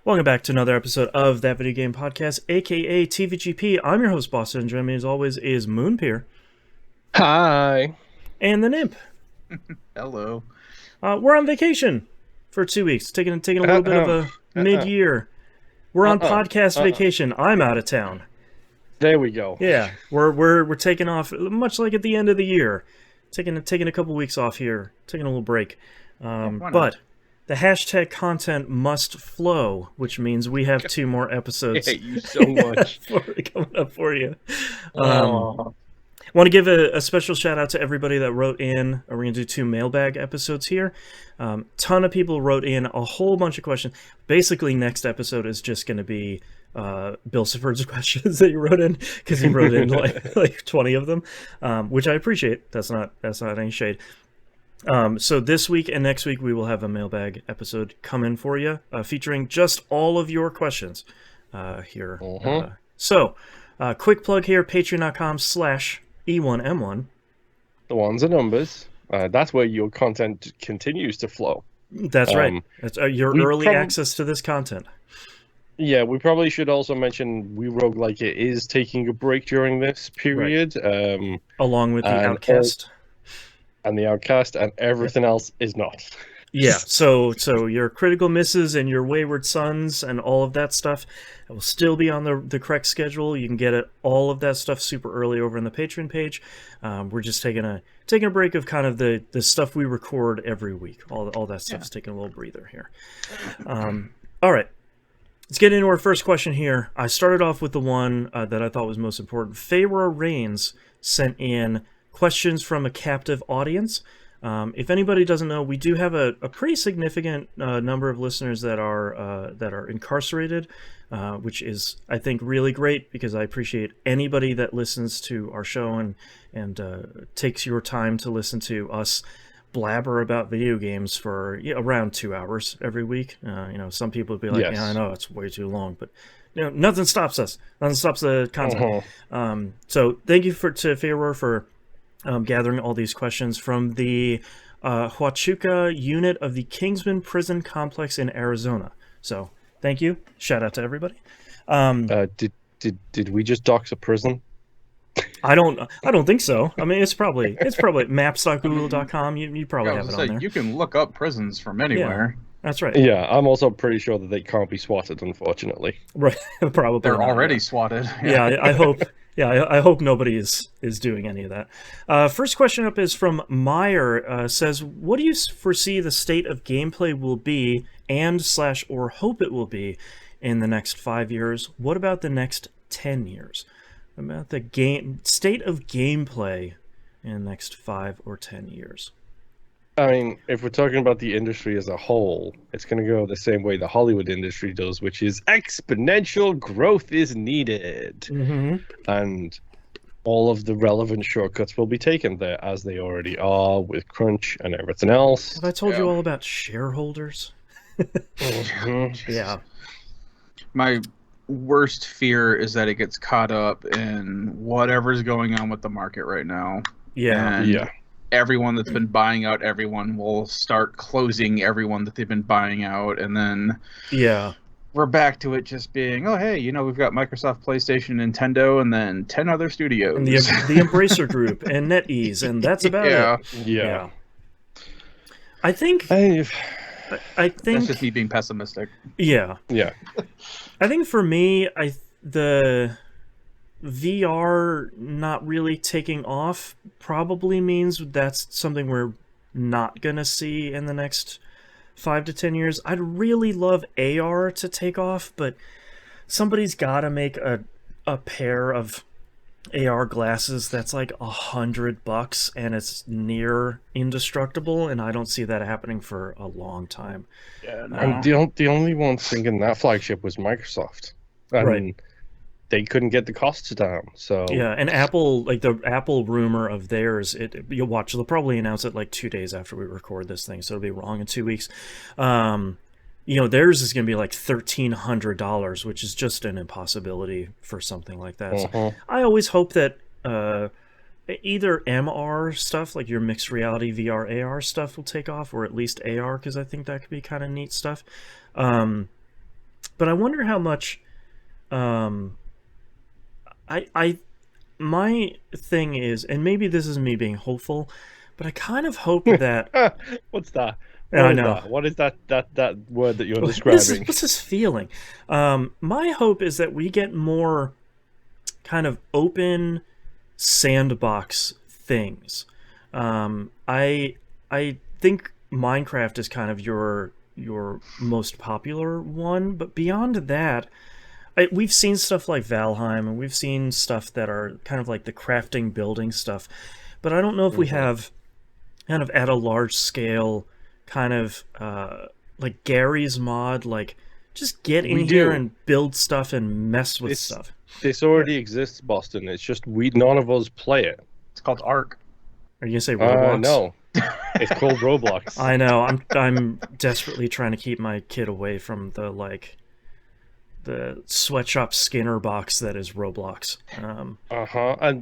Welcome back to another episode of That Video Game Podcast, aka TVGP. I'm your host, Boston, and joining me as always is Moonpier. Hi. And the Nimp. Hello. We're on vacation for 2 weeks, taking a little bit of a mid-year. We're on podcast vacation. I'm out of town. There we go. Yeah, we're taking off, much like at the end of the year, taking a couple weeks off here, taking a little break. But the hashtag content must flow, which means we have 2 more episodes. I hate you so much. Coming up for you. Want to give a special shout out to everybody that wrote in. We're going to do 2 mailbag episodes here. Ton of people wrote in a whole bunch of questions. Basically, next episode is just going to be Bill Sifford's questions that he wrote in, because he wrote in like 20 of them, which I appreciate. That's not any shade. So this week and next week we will have a mailbag episode come in for you, featuring just all of your questions here. So quick plug here, patreon.com/E1M1. The ones and numbers. That's where your content continues to flow. That's right. That's your early access to this content. Yeah, we probably should also mention We Roguelike It is taking a break during this period. Right. Along with the Outcast. And the Outcast, and everything else is not. Yeah, so your Critical Misses and your Wayward Sons and all of that stuff will still be on the correct schedule. You can get all of that stuff super early over on the Patreon page. We're just taking a break of kind of the stuff we record every week. All that stuff's taking a little breather here. All right, let's get into our first question here. I started off with the one that I thought was most important. Feyre Reigns sent in questions from a captive audience. If anybody doesn't know, we do have a pretty significant number of listeners that are incarcerated, which is, I think, really great, because I appreciate anybody that listens to our show and takes your time to listen to us blabber about video games for around 2 hours every week. Some people would be like, Yes. "Yeah, I know it's way too long," but nothing stops us. Nothing stops the content. So thank you to Feyre for gathering all these questions from the Huachuca unit of the Kingsman Prison Complex in Arizona. So thank you. Shout out to everybody. Did we just dox a prison? I don't think so. I mean, it's probably maps.google.com. You probably have it on there. You can look up prisons from anywhere. Yeah, that's right. Yeah, I'm also pretty sure that they can't be swatted, unfortunately. Right, probably. They're already swatted. Yeah, I hope. Yeah, I hope nobody is doing any of that. First question up is from Meyer. Says, what do you foresee the state of gameplay will be or hope it will be in the next 5 years? What about the next 10 years? About the state of gameplay in the next 5 or 10 years? I mean, if we're talking about the industry as a whole, it's going to go the same way the Hollywood industry does, which is exponential growth is needed. And all of the relevant shortcuts will be taken there, as they already are with crunch and everything else. Have I told you all about shareholders? Yeah. My worst fear is that it gets caught up in whatever's going on with the market right now. Yeah. And everyone that's been buying out everyone will start closing everyone that they've been buying out, and then we're back to it just being, oh hey, we've got Microsoft, PlayStation, Nintendo, and then 10 other studios, and the Embracer Group and NetEase, and that's about it. Yeah. I think that's just me being pessimistic. Yeah. I think for me, the VR not really taking off probably means that's something we're not gonna see in the next 5 to 10 years. I'd really love AR to take off, but somebody's gotta make a pair of AR glasses that's like $100 and it's near indestructible, and I don't see that happening for a long time. And the only one thinking that flagship was Microsoft. Right. They couldn't get the costs down, so and Apple, like the Apple rumor of theirs, you'll watch. They'll probably announce it like 2 days after we record this thing, so it'll be wrong in 2 weeks. Theirs is going to be like $1,300, which is just an impossibility for something like that. So I always hope that either MR stuff, like your mixed reality VR AR stuff, will take off, or at least AR, because I think that could be kind of neat stuff. But I wonder how much. I my thing is, and maybe this is me being hopeful, but I kind of hope that. What's that? I know. What is that word that you're describing? What's this feeling? My hope is that we get more kind of open sandbox things. I think Minecraft is kind of your most popular one, but beyond that, we've seen stuff like Valheim, and we've seen stuff that are kind of like the crafting, building stuff, but I don't know if we have kind of at a large scale kind of like Gary's mod, like just get in here and build stuff and mess with stuff. This already exists, Boston. It's just none of us play it. It's called Ark. Are you gonna say Roblox? No, it's called Roblox. I know. I'm desperately trying to keep my kid away from the sweatshop Skinner box that is Roblox.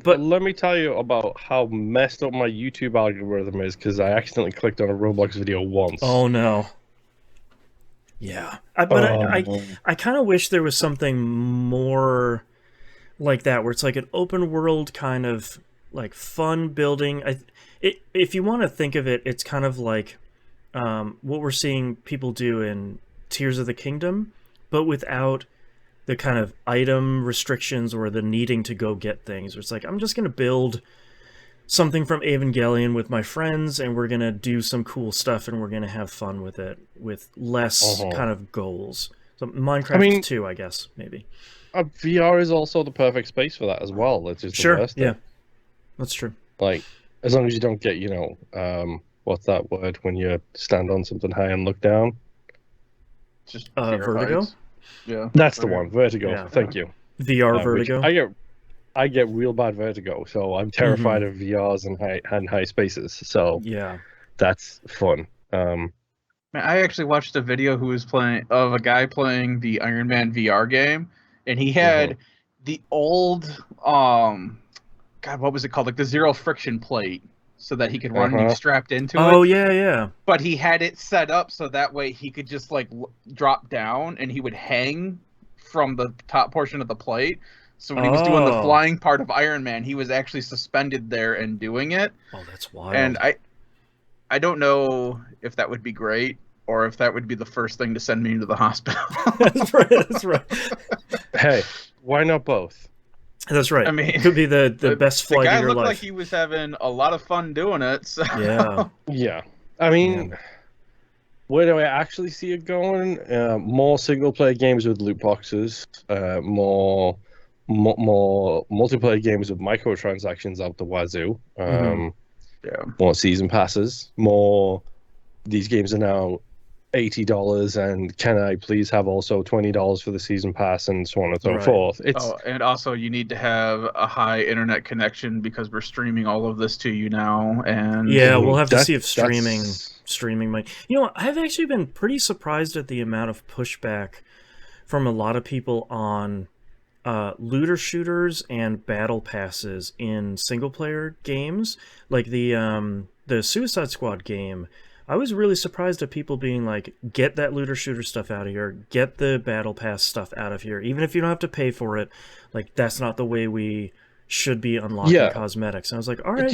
But let me tell you about how messed up my YouTube algorithm is, because I accidentally clicked on a Roblox video once. Oh no. Yeah, I kind of wish there was something more like that, where it's like an open world kind of like fun building. If you want to think of it, it's kind of like what we're seeing people do in Tears of the Kingdom, but without the kind of item restrictions or the needing to go get things. It's like, I'm just going to build something from Evangelion with my friends, and we're going to do some cool stuff, and we're going to have fun with it, with less kind of goals. So Minecraft 2, I guess, maybe. VR is also the perfect space for that as well. That's just sure, the best yeah. That's true. Like, as long as you don't get, what's that word when you stand on something high and look down? Just vertigo? Heights. Yeah, that's the one. Vertigo. Yeah. Thank you. VR vertigo. I get real bad vertigo, so I'm terrified of VRs and high spaces. So yeah, that's fun. I actually watched a video of a guy playing the Iron Man VR game, and he had the old God, what was it called? Like the zero friction plate, so that he could run and he was strapped into it. Oh yeah. But he had it set up so that way he could just like drop down and he would hang from the top portion of the plate. So when he was doing the flying part of Iron Man, he was actually suspended there and doing it. Oh, that's wild. And I don't know if that would be great or if that would be the first thing to send me to the hospital. That's right. Hey, why not both? That's right. I mean, it could be the best flight of your life. The guy looked like he was having a lot of fun doing it. So. Yeah. Yeah. I mean, where do I actually see it going? More single-player games with loot boxes. More multiplayer games with microtransactions out the wazoo. More season passes. More. These games are now $80, and can I please have also $20 for the season pass, and so on and so forth. And also you need to have a high internet connection because we're streaming all of this to you now. And we'll have to see if streaming might. I've actually been pretty surprised at the amount of pushback from a lot of people on looter shooters and battle passes in single player games, like the Suicide Squad game. I was really surprised at people being like, get that looter shooter stuff out of here, get the battle pass stuff out of here, even if you don't have to pay for it. Like, that's not the way we should be unlocking cosmetics. And I was like, all right,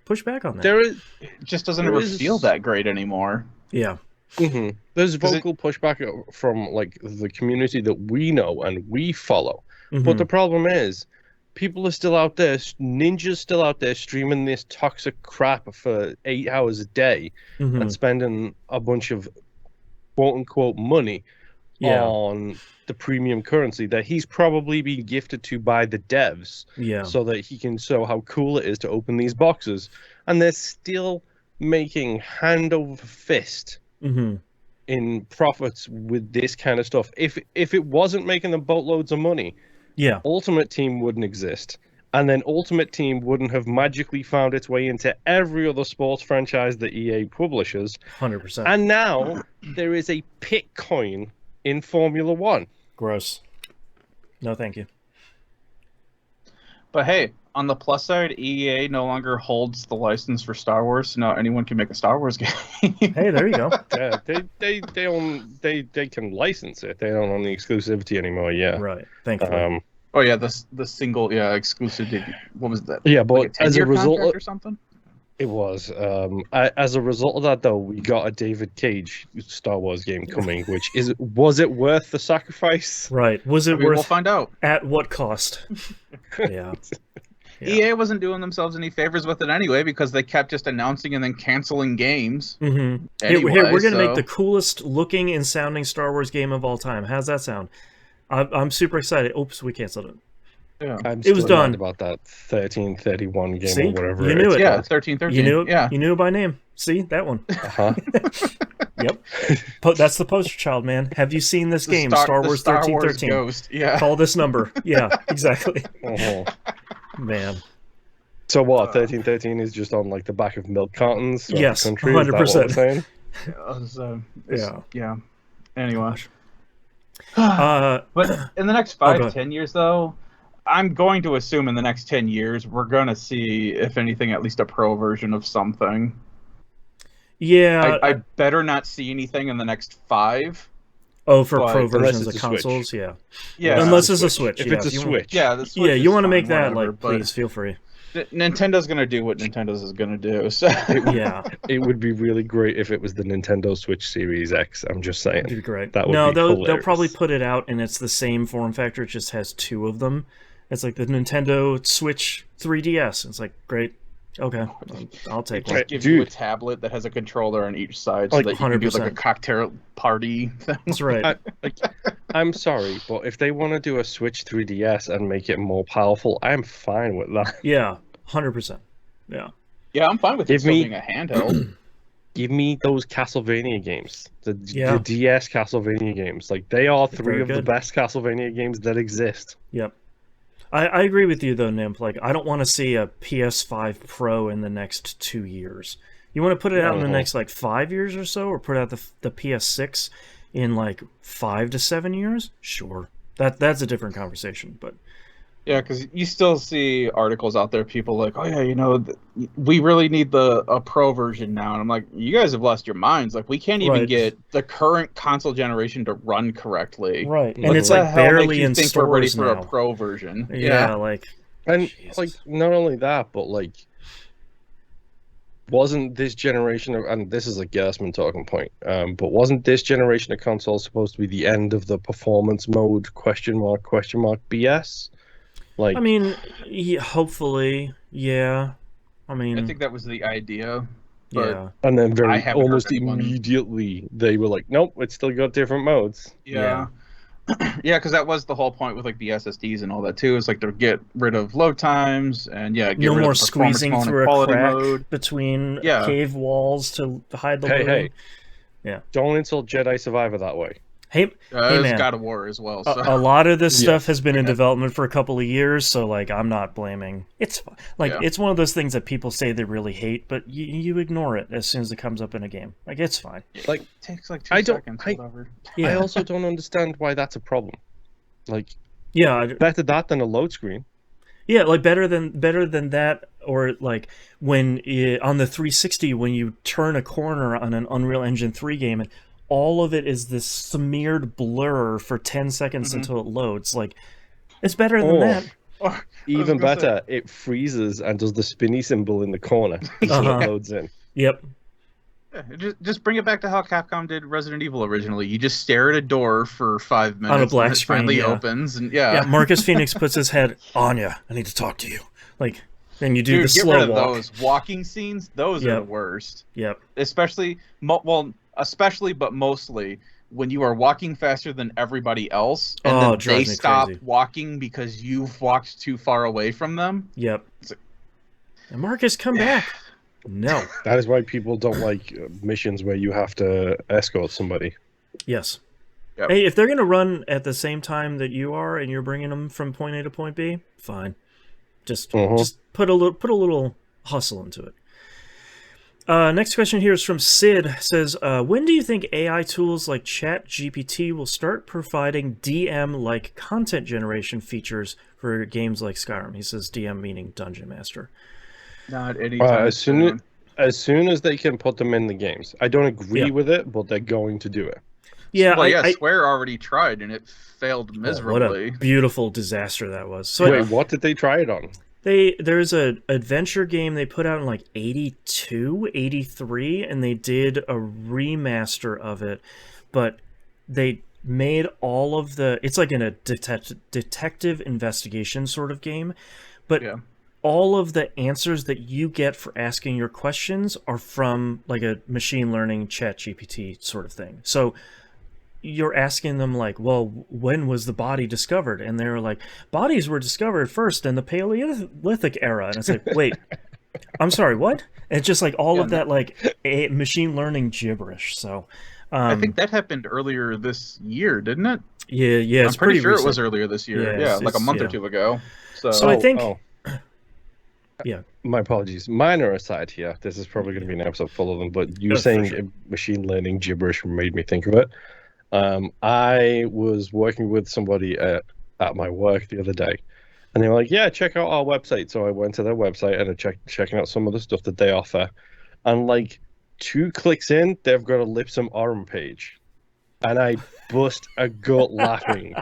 push back on that. It just doesn't ever feel that great anymore. Yeah. Mm-hmm. There's vocal pushback from like the community that we know and we follow. But the problem is, people are still out there, ninjas still out there streaming this toxic crap for 8 hours a day and spending a bunch of quote-unquote money on the premium currency that he's probably been gifted to by the devs so that he can show how cool it is to open these boxes. And they're still making hand over fist in profits with this kind of stuff. If it wasn't making them boatloads of money, Ultimate Team wouldn't exist. And then Ultimate Team wouldn't have magically found its way into every other sports franchise that EA publishes. 100%. And now there is a Pitcoin in Formula One. Gross. No, thank you. But hey, on the plus side, EA no longer holds the license for Star Wars, so now anyone can make a Star Wars game. Hey, there you go. Yeah, they can license it. They don't own the exclusivity anymore. Yeah, right. Thankfully. Oh yeah, the single exclusivity. What was that? Yeah, but like a as a result or something. It was. As a result of that, though, we got a David Cage Star Wars game coming. Was it worth the sacrifice? Right. Was it worth? We'll find out. At what cost? Yeah. EA wasn't doing themselves any favors with it anyway because they kept just announcing and then canceling games. Mm-hmm. Anyway, here, we're going to make the coolest looking and sounding Star Wars game of all time. How's that sound? I'm super excited. Oops, we canceled it. Yeah. It was done. About that 1331 game See? or whatever. You knew it. Yeah, 1313. You knew it. Yeah. You knew it by name. See that one? Uh-huh. Yep. That's the poster child, man. Have you seen this game, Star Wars 1313? Ghost. Yeah. Call this number. Yeah, exactly. Uh-huh. Man. So what? 1313 is just on like the back of milk cartons. Yes, the country? 100%. Yeah. Anyway. But in the next 5-10 years, though, I'm going to assume in the next 10 years we're going to see, if anything, at least a pro version of something. Yeah. I better not see anything in the next 5. Oh, for pro versions of consoles, Switch. Yeah. Unless it's a Switch. If it's a Switch. The Switch. Yeah, you want to make that, whatever, please feel free. Nintendo's going to do what Nintendo's is going to do. So. Yeah. It would be really great if it was the Nintendo Switch Series X. I'm just saying. It'd be great. That would be hilarious. They'll probably put it out and it's the same form factor. It just has 2 of them. It's like the Nintendo Switch 3DS. It's like, great. Okay. I'll take one. It gives you a tablet that has a controller on each side so that you can do like a cocktail party thing. That's right. I'm sorry, but if they want to do a Switch 3DS and make it more powerful, I'm fine with that. Yeah, 100%. Yeah. Yeah, I'm fine with it still being a handheld. Give me those Castlevania games. The DS Castlevania games. Like, they are 3 of the best Castlevania games that exist. Yep. I agree with you, though, Nimp. Like, I don't want to see a PS5 Pro in the next 2 years. You want to put it out in the next, 5 years or so? Or put out the PS6 in, 5 to 7 years? Sure. That's a different conversation, but... Yeah, because you still see articles out there, people like, oh yeah, we really need a pro version now. And I'm like, you guys have lost your minds. Like, we can't even get the current console generation to run correctly. Right. And it's barely in stores we're ready for now. A pro version. Yeah. And not only that, but wasn't this generation of, and this is a Gersman talking point, but wasn't this generation of consoles supposed to be the end of the performance mode ? BS? Hopefully, yeah. I think that was the idea. But yeah. And then almost immediately they were like, nope, it's still got different modes. Yeah. Yeah, because that was the whole point with the SSDs and all that too. Is to get rid of load times and get no rid more of squeezing through a crack mode between cave walls to hide the loading. Hey. Yeah. Don't insult Jedi Survivor that way. Hey man. God of War as well. So. A lot of this stuff has been in development for a couple of years, so I'm not blaming. It's it's one of those things that people say they really hate, but you ignore it as soon as it comes up in a game. It's fine. It takes 2 seconds. Whatever. I also don't understand why that's a problem. Better that than a load screen. Yeah, better than that, or when on the 360 when you turn a corner on an Unreal Engine 3 game and all of it is this smeared blur for 10 seconds until it loads. It's better than that. Even better, it freezes and does the spinny symbol in the corner until it loads in. Yep. Yeah, just bring it back to how Capcom did Resident Evil originally. You just stare at a door for 5 minutes on a black and it screen. Finally opens, and Marcus Phoenix puts his head on you. I need to talk to you. Then you do the slow get rid walk. Of those walking scenes. Those are the worst. Yep. Especially, but mostly when you are walking faster than everybody else, and then they stop walking because you've walked too far away from them. Yep. And Marcus, come back. No. That is why people don't like missions where you have to escort somebody. Yes. Yep. Hey, if they're going to run at the same time that you are and you're bringing them from point A to point B, fine. Just put a little hustle into it. Next question here is from Sid. It says, when do you think AI tools like ChatGPT will start providing DM-like content generation features for games like Skyrim? He says DM meaning Dungeon Master. Not anytime as soon as they can put them in the games. I don't agree with it, but they're going to do it. Yeah, well, Square already tried, and it failed miserably. What a beautiful disaster that was. So wait, what did they try it on? There's an adventure game they put out in like 82, 83, and they did a remaster of it, but they made all of the... It's like in a detective investigation sort of game, but all of the answers that you get for asking your questions are from like a machine learning ChatGPT sort of thing. So you're asking them like, well, when was the body discovered? And they're like, bodies were discovered first in the Paleolithic era. And it's like, wait, I'm sorry, what? And it's just like all of that like machine learning gibberish. So I think that happened earlier this year, didn't it? Yeah. I'm pretty sure it was earlier this year. Yeah, like a month or two ago. So I think... Yeah. My apologies. Minor aside here. This is probably going to be an episode full of them, but you saying machine learning gibberish made me think of it. I was working with somebody at my work the other day, and they were like, yeah, check out our website. So I went to their website and I checking out some of the stuff that they offer. And like 2 clicks in, they've got a Lipsum Aurum page. And I bust a gut laughing.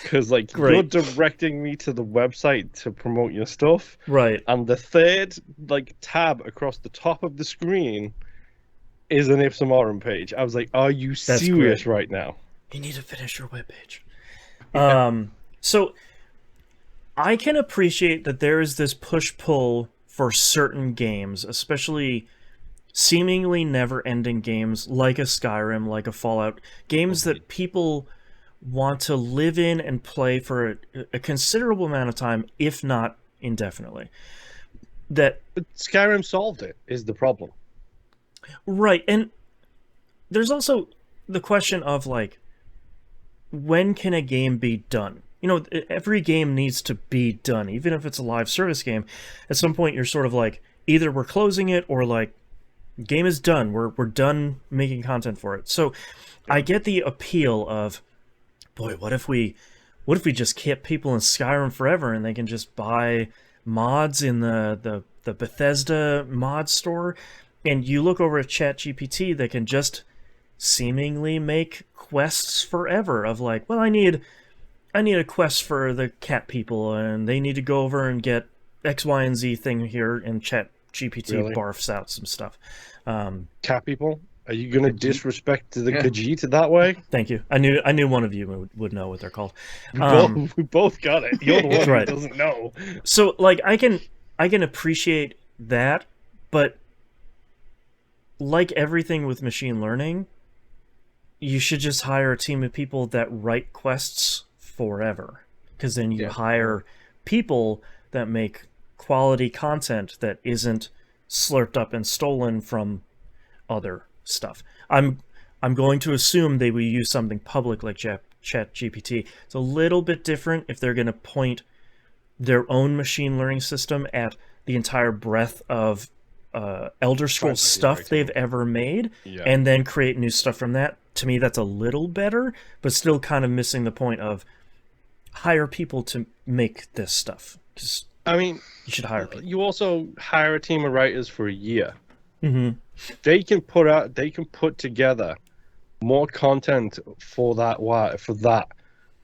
Because like you're directing me to the website to promote your stuff. Right. And the third like tab across the top of the screen is an Ipsum Aurum page. I was like, are you serious right now? You need to finish your webpage. So I can appreciate that there is this push-pull for certain games, especially seemingly never-ending games like a Skyrim, like a Fallout, games that people want to live in and play for a considerable amount of time, if not indefinitely. But Skyrim solved it, is the problem. Right, and there's also the question of, like, when can a game be done? You know, every game needs to be done, even if it's a live service game. At some point, you're sort of like, either we're closing it, or, like, game is done. We're done making content for it. So I get the appeal of, boy, what if we just kept people in Skyrim forever and they can just buy mods in the Bethesda mod store? And you look over at ChatGPT, they can just seemingly make quests forever of like, well, I need a quest for the cat people, and they need to go over and get X, Y, and Z thing here, and ChatGPT barfs out some stuff. Cat people? Are you going to disrespect the Khajiit that way? Thank you. I knew one of you would know what they're called. We both got it. You're the one who doesn't know. So, like, I can appreciate that, but like everything with machine learning, you should just hire a team of people that write quests forever. Because then you hire people that make quality content that isn't slurped up and stolen from other stuff. I'm going to assume they will use something public like ChatGPT. It's a little bit different if they're going to point their own machine learning system at the entire breadth of Elder Scrolls stuff they've ever made, and then create new stuff from that. To me, that's a little better, but still kind of missing the point of hire people to make this stuff. Because I mean, you should hire people. You also hire a team of writers for a year. Mm-hmm. They can put together more content for that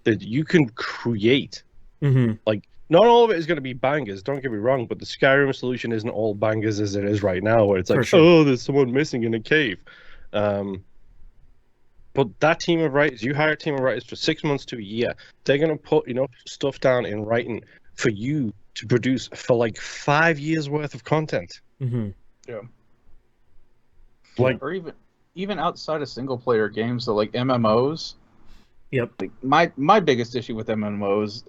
you can create. Mm-hmm. Like, not all of it is going to be bangers, don't get me wrong, but the Skyrim solution isn't all bangers as it is right now, where it's like, oh, there's someone missing in a cave. But that team of writers, you hire a team of writers for 6 months to a year, they're going to put enough stuff down in writing for you to produce for like 5 years worth of content. Mm-hmm. Yeah. Like, or even outside of single player games, so like MMOs. Yep. Like my biggest issue with MMOs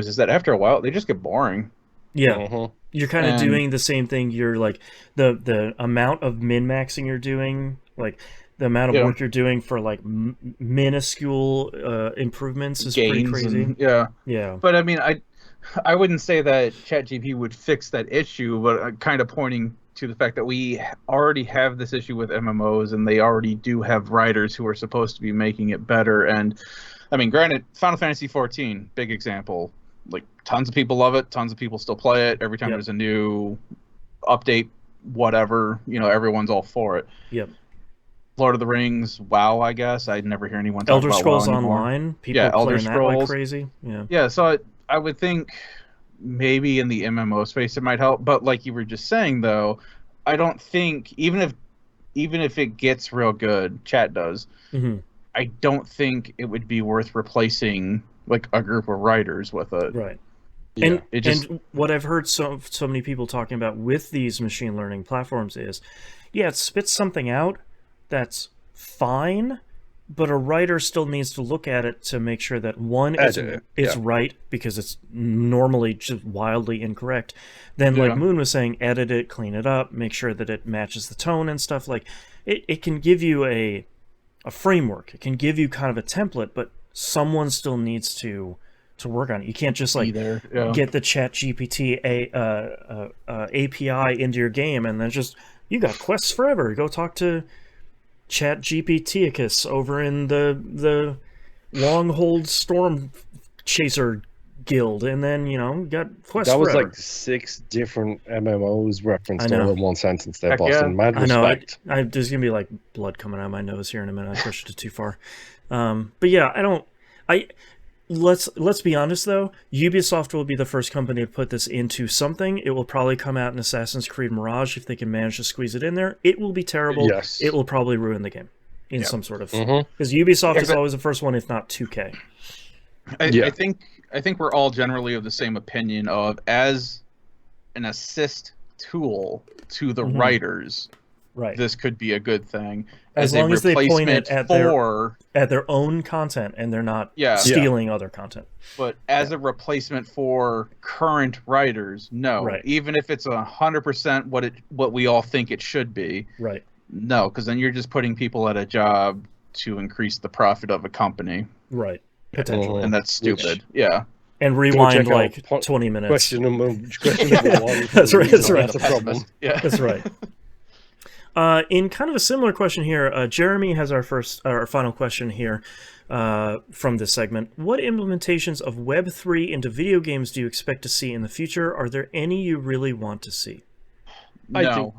is that after a while they just get boring. Yeah. Mm-hmm. You're kind of doing the same thing. You're like the amount of min-maxing you're doing, like the amount of work you're doing for like minuscule improvements is pretty crazy. Yeah. But I mean, I wouldn't say that ChatGPT would fix that issue, but kind of pointing to the fact that we already have this issue with MMOs, and they already do have writers who are supposed to be making it better. And I mean, granted, Final Fantasy XIV, big example. Like, tons of people love it, tons of people still play it. Every time there's a new update, whatever, everyone's all for it. Yep. Lord of the Rings, WoW, I guess. I'd never hear anyone talk Elder about Scrolls WoW anymore. Online, people Elder playing Scrolls. that like crazy. Yeah, so I would think maybe in the MMO space it might help, but like you were just saying, though, I don't think, even if it gets real good, chat does, I don't think it would be worth replacing like a group of writers with it. Right. Yeah. And what I've heard so many people talking about with these machine learning platforms is, it spits something out that's fine, but a writer still needs to look at it to make sure that one is right, because it's normally just wildly incorrect. Then, like Moon was saying, edit it, clean it up, make sure that it matches the tone and stuff. Like, it can give you a framework. It can give you kind of a template, but someone still needs to work on it. You can't just like get the ChatGPT API into your game and then just, you got quests forever. Go talk to ChatGPTicus over in the Longhold Storm Chaser Guild, and then you got quests. That was forever. like 6 different MMOs referenced all in one sentence there, Boston. Mad respect. I know. There's gonna be like blood coming out of my nose here in a minute. I pushed it too far. But yeah, Let's be honest though. Ubisoft will be the first company to put this into something. It will probably come out in Assassin's Creed Mirage if they can manage to squeeze it in there. It will be terrible. Yes. It will probably ruin the game in some sort of, because Ubisoft is always the first one, if not 2K. I think we're all generally of the same opinion of, as an assist tool to the writers. Right. This could be a good thing. As long as they point it at their own content and they're not stealing other content. But as a replacement for current writers, no. Right. Even if it's 100% what we all think it should be. Right. No, because then you're just putting people at a job to increase the profit of a company. Right. Potentially. And that's stupid. And rewind like 20 minutes. Question number one. That's right. That's a problem. Yeah. That's right. In kind of a similar question here, Jeremy has our final question here from this segment. What implementations of Web3 into video games do you expect to see in the future? Are there any you really want to see? No.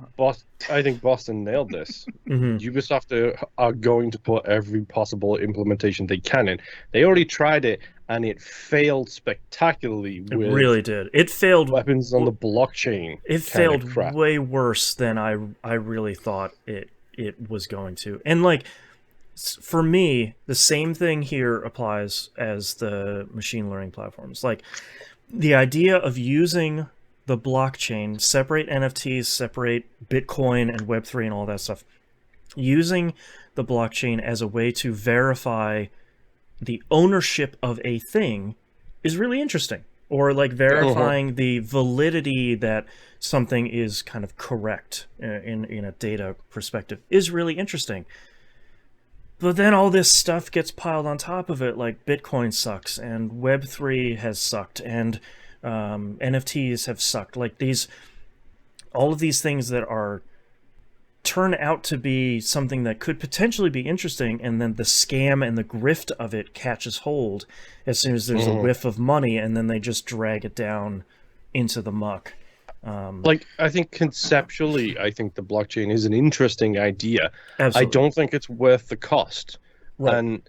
I think Boston nailed this. Ubisoft are going to put every possible implementation they can in. They already tried it, and it failed spectacularly. It really did. It failed. Weapons on the blockchain. It failed way worse than I really thought it was going to. And like, for me, the same thing here applies as the machine learning platforms. Like, the idea of using the blockchain, separate NFTs, separate Bitcoin and Web3 and all that stuff, using the blockchain as a way to verify the ownership of a thing is really interesting. Or like verifying the validity that something is kind of correct in a data perspective is really interesting. But then all this stuff gets piled on top of it, like Bitcoin sucks and Web3 has sucked and NFTs have sucked. Like all of these things that turn out to be something that could potentially be interesting, and then the scam and the grift of it catches hold as soon as there's a whiff of money, and then they just drag it down into the muck. I think conceptually, I think the blockchain is an interesting idea. Absolutely. I don't think it's worth the cost. Right. And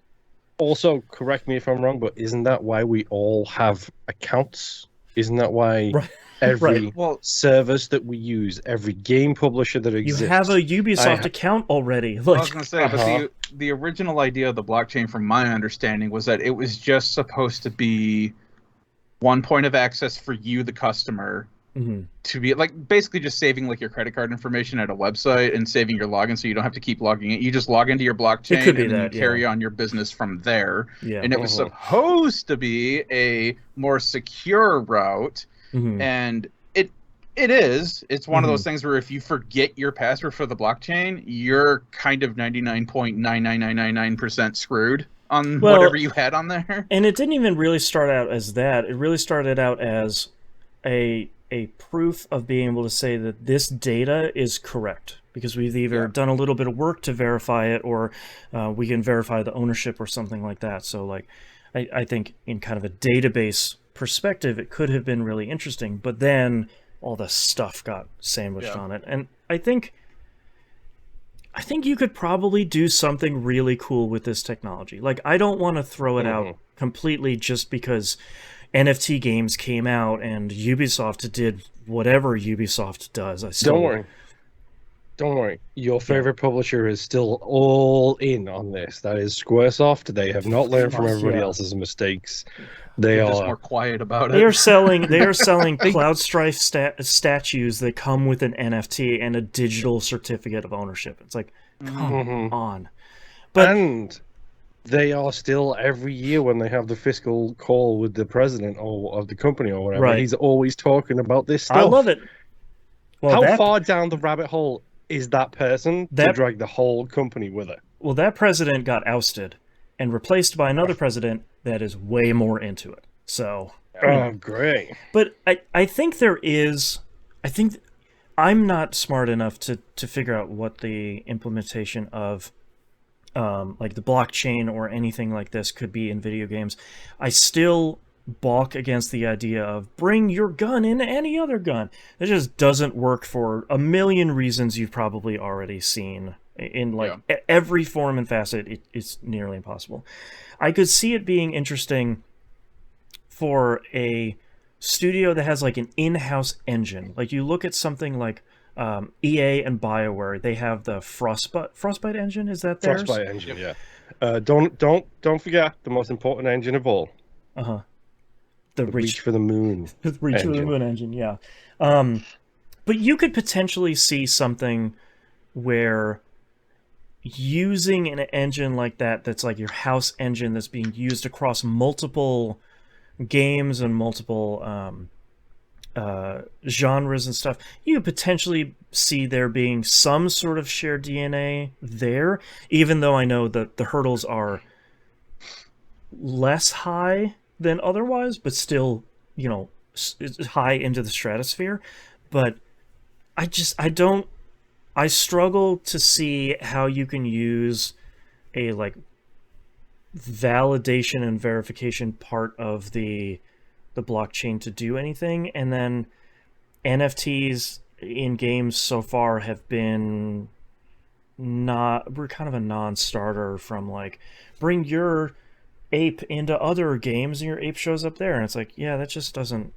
also, correct me if I'm wrong, but isn't that why we all have accounts? Isn't that why every service that we use, every game publisher that exists... You have a Ubisoft account already. Like, I was going to say, but the original idea of the blockchain, from my understanding, was that it was just supposed to be one point of access for you, the customer, to be like basically just saving like your credit card information at a website and saving your login, so you don't have to keep logging in. You just log into your blockchain and then you carry on your business from there. And it was supposed to be a more secure route, and it is. It's one of those things where if you forget your password for the blockchain, you're kind of 99.99999% screwed on whatever you had on there. And it didn't even really start out as that. It really started out as a a proof of being able to say that this data is correct, because we've either done a little bit of work to verify it, or we can verify the ownership or something like that. So like, I think in kind of a database perspective, it could have been really interesting, but then all the stuff got sandwiched on it. And I think you could probably do something really cool with this technology. Like, I don't want to throw it out completely just because NFT games came out and Ubisoft did whatever Ubisoft does. Don't worry. Your favorite publisher is still all in on this. That is Squaresoft. They have not learned from everybody else's mistakes. They're just more quiet about it. They are selling Cloud Strife statues that come with an NFT and a digital certificate of ownership. It's like, come on. And they are still, every year when they have the fiscal call with the president or of the company or whatever, he's always talking about this stuff. I love it. Well, how far down the rabbit hole is that person to drag the whole company with it? Well, that president got ousted and replaced by another president that is way more into it. So, great. But I think there is. I think I'm not smart enough to figure out what the implementation of like the blockchain or anything like this could be in video games. I still balk against the idea of bring your gun into any other gun. It just doesn't work for a million reasons you've probably already seen in like every form and facet. It's nearly impossible. I could see it being interesting for a studio that has like an in-house engine. Like you look at something like EA and BioWare, they have the Frostbite engine. Is that theirs? Frostbite engine, yeah. Don't forget the most important engine of all. The Reach for the Moon. The Reach for the Moon engine, yeah. But you could potentially see something where using an engine like that's like your house engine that's being used across multiple games and multiple genres and stuff, you could potentially see there being some sort of shared DNA there, even though I know that the hurdles are less high than otherwise, but still, you know, high into the stratosphere. But I struggle to see how you can use a like validation and verification part of the blockchain to do anything. And then NFTs in games so far have been we're kind of a non-starter from like, bring your ape into other games and your ape shows up there, and it's like, yeah, that just hasn't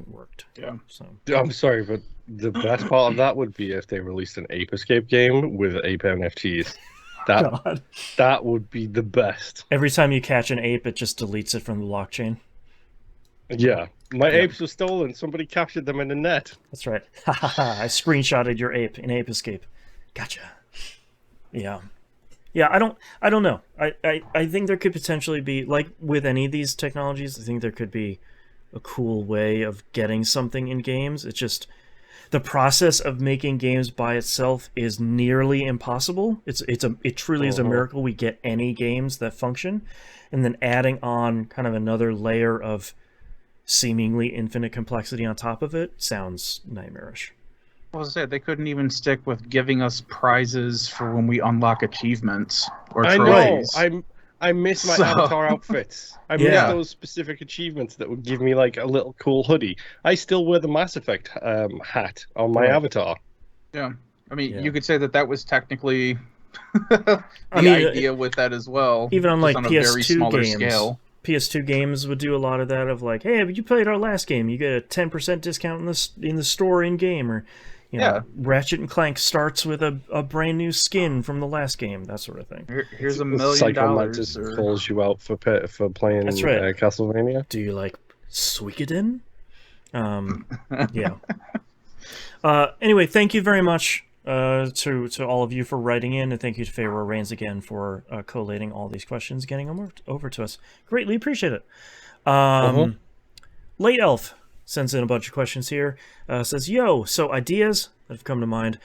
worked. So I'm sorry, but the best part of that would be if they released an Ape Escape game with ape NFTs. That would be the best. Every time you catch an ape, it just deletes it from the blockchain. Yeah, my apes were stolen. Somebody captured them in the net. That's right. I screenshotted your ape in Ape Escape. Gotcha. Yeah, I don't know. I think there could potentially be, like with any of these technologies, I think there could be a cool way of getting something in games. It's just the process of making games by itself is nearly impossible. It truly is a miracle we get any games that function, and then adding on kind of another layer of seemingly infinite complexity on top of it sounds nightmarish. I was say they couldn't even stick with giving us prizes for when we unlock achievements or trophies. I know. I miss my avatar outfits. I miss those specific achievements that would give me like a little cool hoodie. I still wear the Mass Effect hat on my avatar. Yeah, I mean, you could say that was technically the idea with that as well. Even on like on PS2 a very smaller games. Scale. PS2 games would do a lot of that, of like, hey, you played our last game, you get a 10% discount in the store in game, or you know, Ratchet and Clank starts with a brand new skin from the last game, that sort of thing. Here's $1 million. Psychomantis calls you out for playing Castlevania. Do you like Suikoden? Yeah. Anyway, thank you very much to all of you for writing in, and thank you to Pharaoh Reigns again for collating all these questions, getting them over to us. Greatly appreciate it. Late Elf sends in a bunch of questions here. Says, yo, so ideas that have come to mind.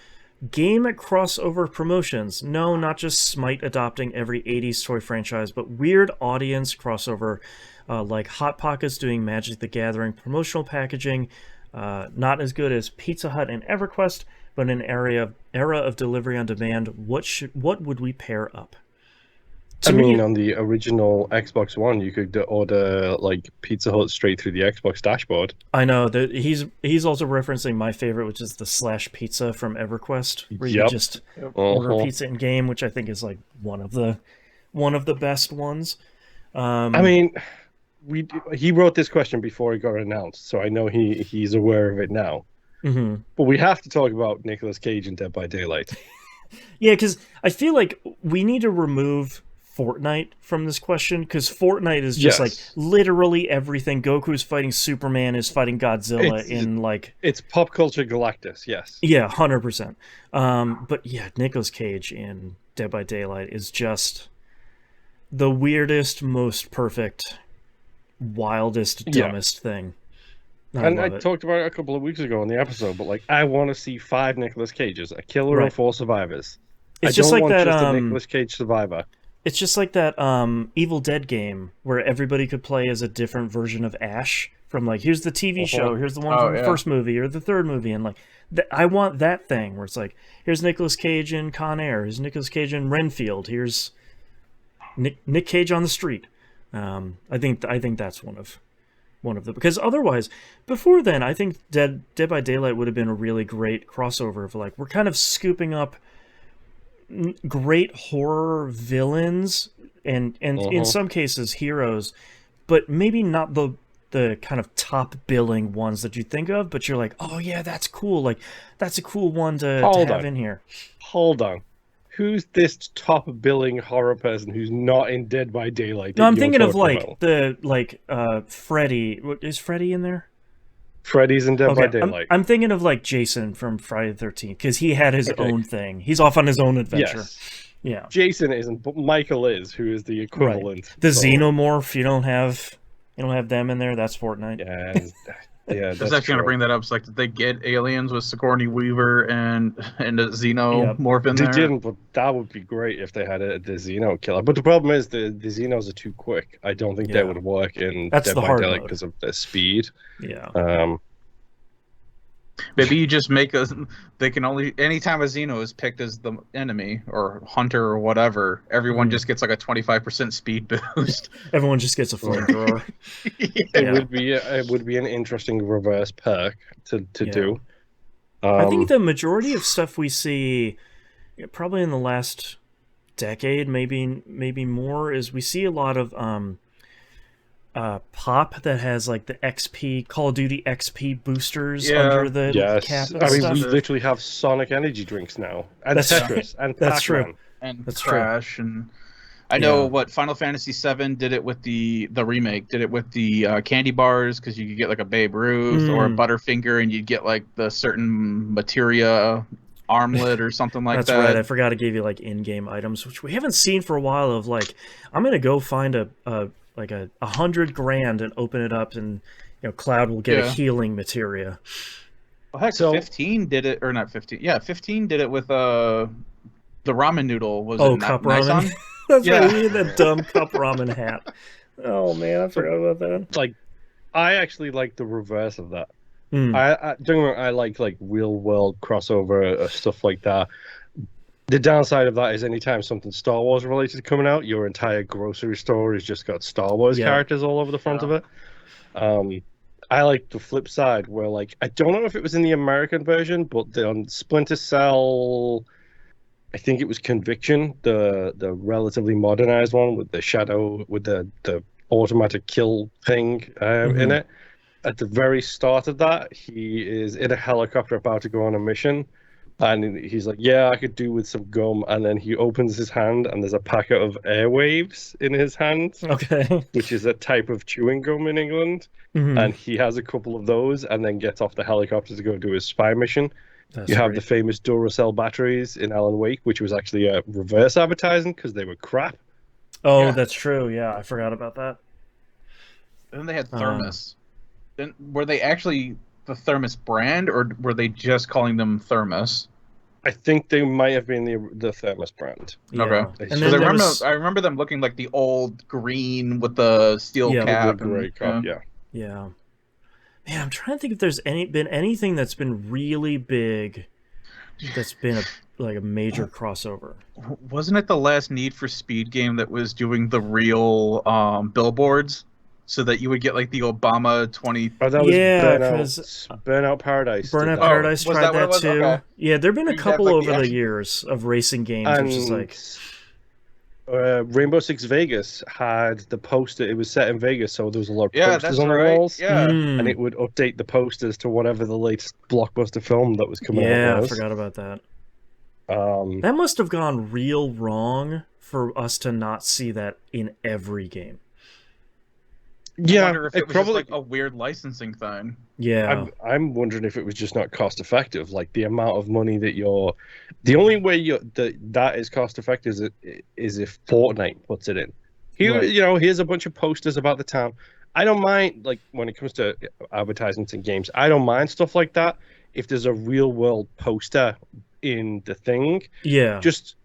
Game crossover promotions. No, not just Smite adopting every 80s toy franchise, but weird audience crossover, like Hot Pockets doing Magic the Gathering promotional packaging, Not as good as Pizza Hut and EverQuest, but in an era of delivery on demand. What would we pair up? On the original Xbox One, you could order like Pizza Hut straight through the Xbox dashboard. I know that he's also referencing my favorite, which is the Slash Pizza from EverQuest, where you just order pizza in game, which I think is like one of the best ones. He wrote this question before it got announced, so I know he's aware of it now. Mm-hmm. But we have to talk about Nicolas Cage in Dead by Daylight. Yeah, because I feel like we need to remove Fortnite from this question, because Fortnite is just like literally everything. Goku's fighting Superman, is fighting Godzilla it's pop culture Galactus, yes. Yeah, 100%. But yeah, Nicolas Cage in Dead by Daylight is just the weirdest, most perfect, wildest, dumbest thing. I talked about it a couple of weeks ago in the episode, but like I want to see 5 Nicolas Cages, a killer and 4 survivors. It's just like that. Just a Nicolas Cage survivor. It's just like that Evil Dead game where everybody could play as a different version of Ash. From like, here's the TV show, here's the one from the first movie or the third movie, and like, I want that thing where it's like, here's Nicolas Cage in Con Air, here's Nicolas Cage in Renfield, here's Nick Cage on the street. I think that's one of them, because otherwise, before then, I think Dead by Daylight would have been a really great crossover of like, we're kind of scooping up great horror villains and in some cases heroes, but maybe not the kind of top billing ones that you think of, but you're like, oh yeah, that's cool, like that's a cool one to have in here. Hold on. Who's this top billing horror person who's not in Dead by Daylight? No, I'm thinking of Freddy. Is Freddy in there? Freddy's in Dead by Daylight. I'm thinking of like Jason from Friday the 13th, because he had his own thing. He's off on his own adventure. Yes. Yeah. Jason isn't, but Michael is, who is the equivalent. Right. The Xenomorph, you don't have them in there. That's Fortnite. Yeah. I was actually going to bring that up. It's like, did they get aliens with Sigourney Weaver and a Xenomorph in there? They didn't, but that would be great if they had the Xeno killer. But the problem is the Xenos are too quick. I don't think they would work in Dead by Daylight because of their speed. Yeah. Maybe you just make they can only, anytime a Xeno is picked as the enemy or hunter or whatever, everyone just gets like a 25% speed boost. Everyone just gets a flamethrower. It would be an interesting reverse perk to do. I think the majority of stuff we see, probably in the last decade, maybe more, is we see a lot of pop that has like the XP, Call of Duty XP boosters under the cap and stuff. We literally have Sonic energy drinks now, and Tetris, and that's Pac-Man. true. And Crash, and I know what Final Fantasy VII did it with the remake, did it with the candy bars, because you could get like a Babe Ruth or a Butterfinger, and you'd get like the certain materia armlet or something like that. That's right. I forgot to give you like in-game items, which we haven't seen for a while. Of like, I'm gonna go find a $100,000 and open it up, and Cloud will get a healing materia. Well, heck, 15 did it, or not 15? Yeah, 15 did it with the ramen noodle. Was it cup nice ramen? That's right. He had that dumb cup ramen hat. Oh man, I forgot about that. Like, I actually like the reverse of that. I like real world crossover stuff like that. The downside of that is anytime something Star Wars related coming out, your entire grocery store has just got Star Wars characters all over the front of it. I like the flip side where, like, I don't know if it was in the American version, but on Splinter Cell, I think it was Conviction, the relatively modernized one with the shadow, with the automatic kill thing in it. At the very start of that, he is in a helicopter about to go on a mission. And he's like, yeah, I could do with some gum. And then he opens his hand, and there's a packet of airwaves in his hand. Okay. Which is a type of chewing gum in England. And he has a couple of those, and then gets off the helicopter to go do his spy mission. You have the famous Duracell batteries in Alan Wake, which was actually a reverse advertising because they were crap. Oh, that's true. Yeah, I forgot about that. And then they had Thermos. Then were they actually the Thermos brand, or were they just calling them Thermos? I think they might have been the Thermos brand. Okay. And then I remember them looking like the old green with the steel cap. With the gray cap, Yeah. Man, I'm trying to think if there's been anything that's been really big that's been a major crossover. Wasn't it the last Need for Speed game that was doing the real billboards, so that you would get like the Obama 20? Oh, that was Burnout Paradise. Burnout Paradise tried that too. Okay. Yeah, there've been a couple over the years of racing games, which is like. Rainbow Six Vegas had the poster. It was set in Vegas, so there was a lot of posters on the walls. Yeah, and it would update the posters to whatever the latest blockbuster film that was coming out. Yeah, I forgot about that. That must have gone real wrong for us to not see that in every game. Yeah, I wonder if it was probably just like a weird licensing thing. Yeah, I'm wondering if it was just not cost effective. Like the amount of money that the only way that is cost effective is if Fortnite puts it in. Here's a bunch of posters about the town. I don't mind, like when it comes to advertisements in games, I don't mind stuff like that. If there's a real world poster in the thing, just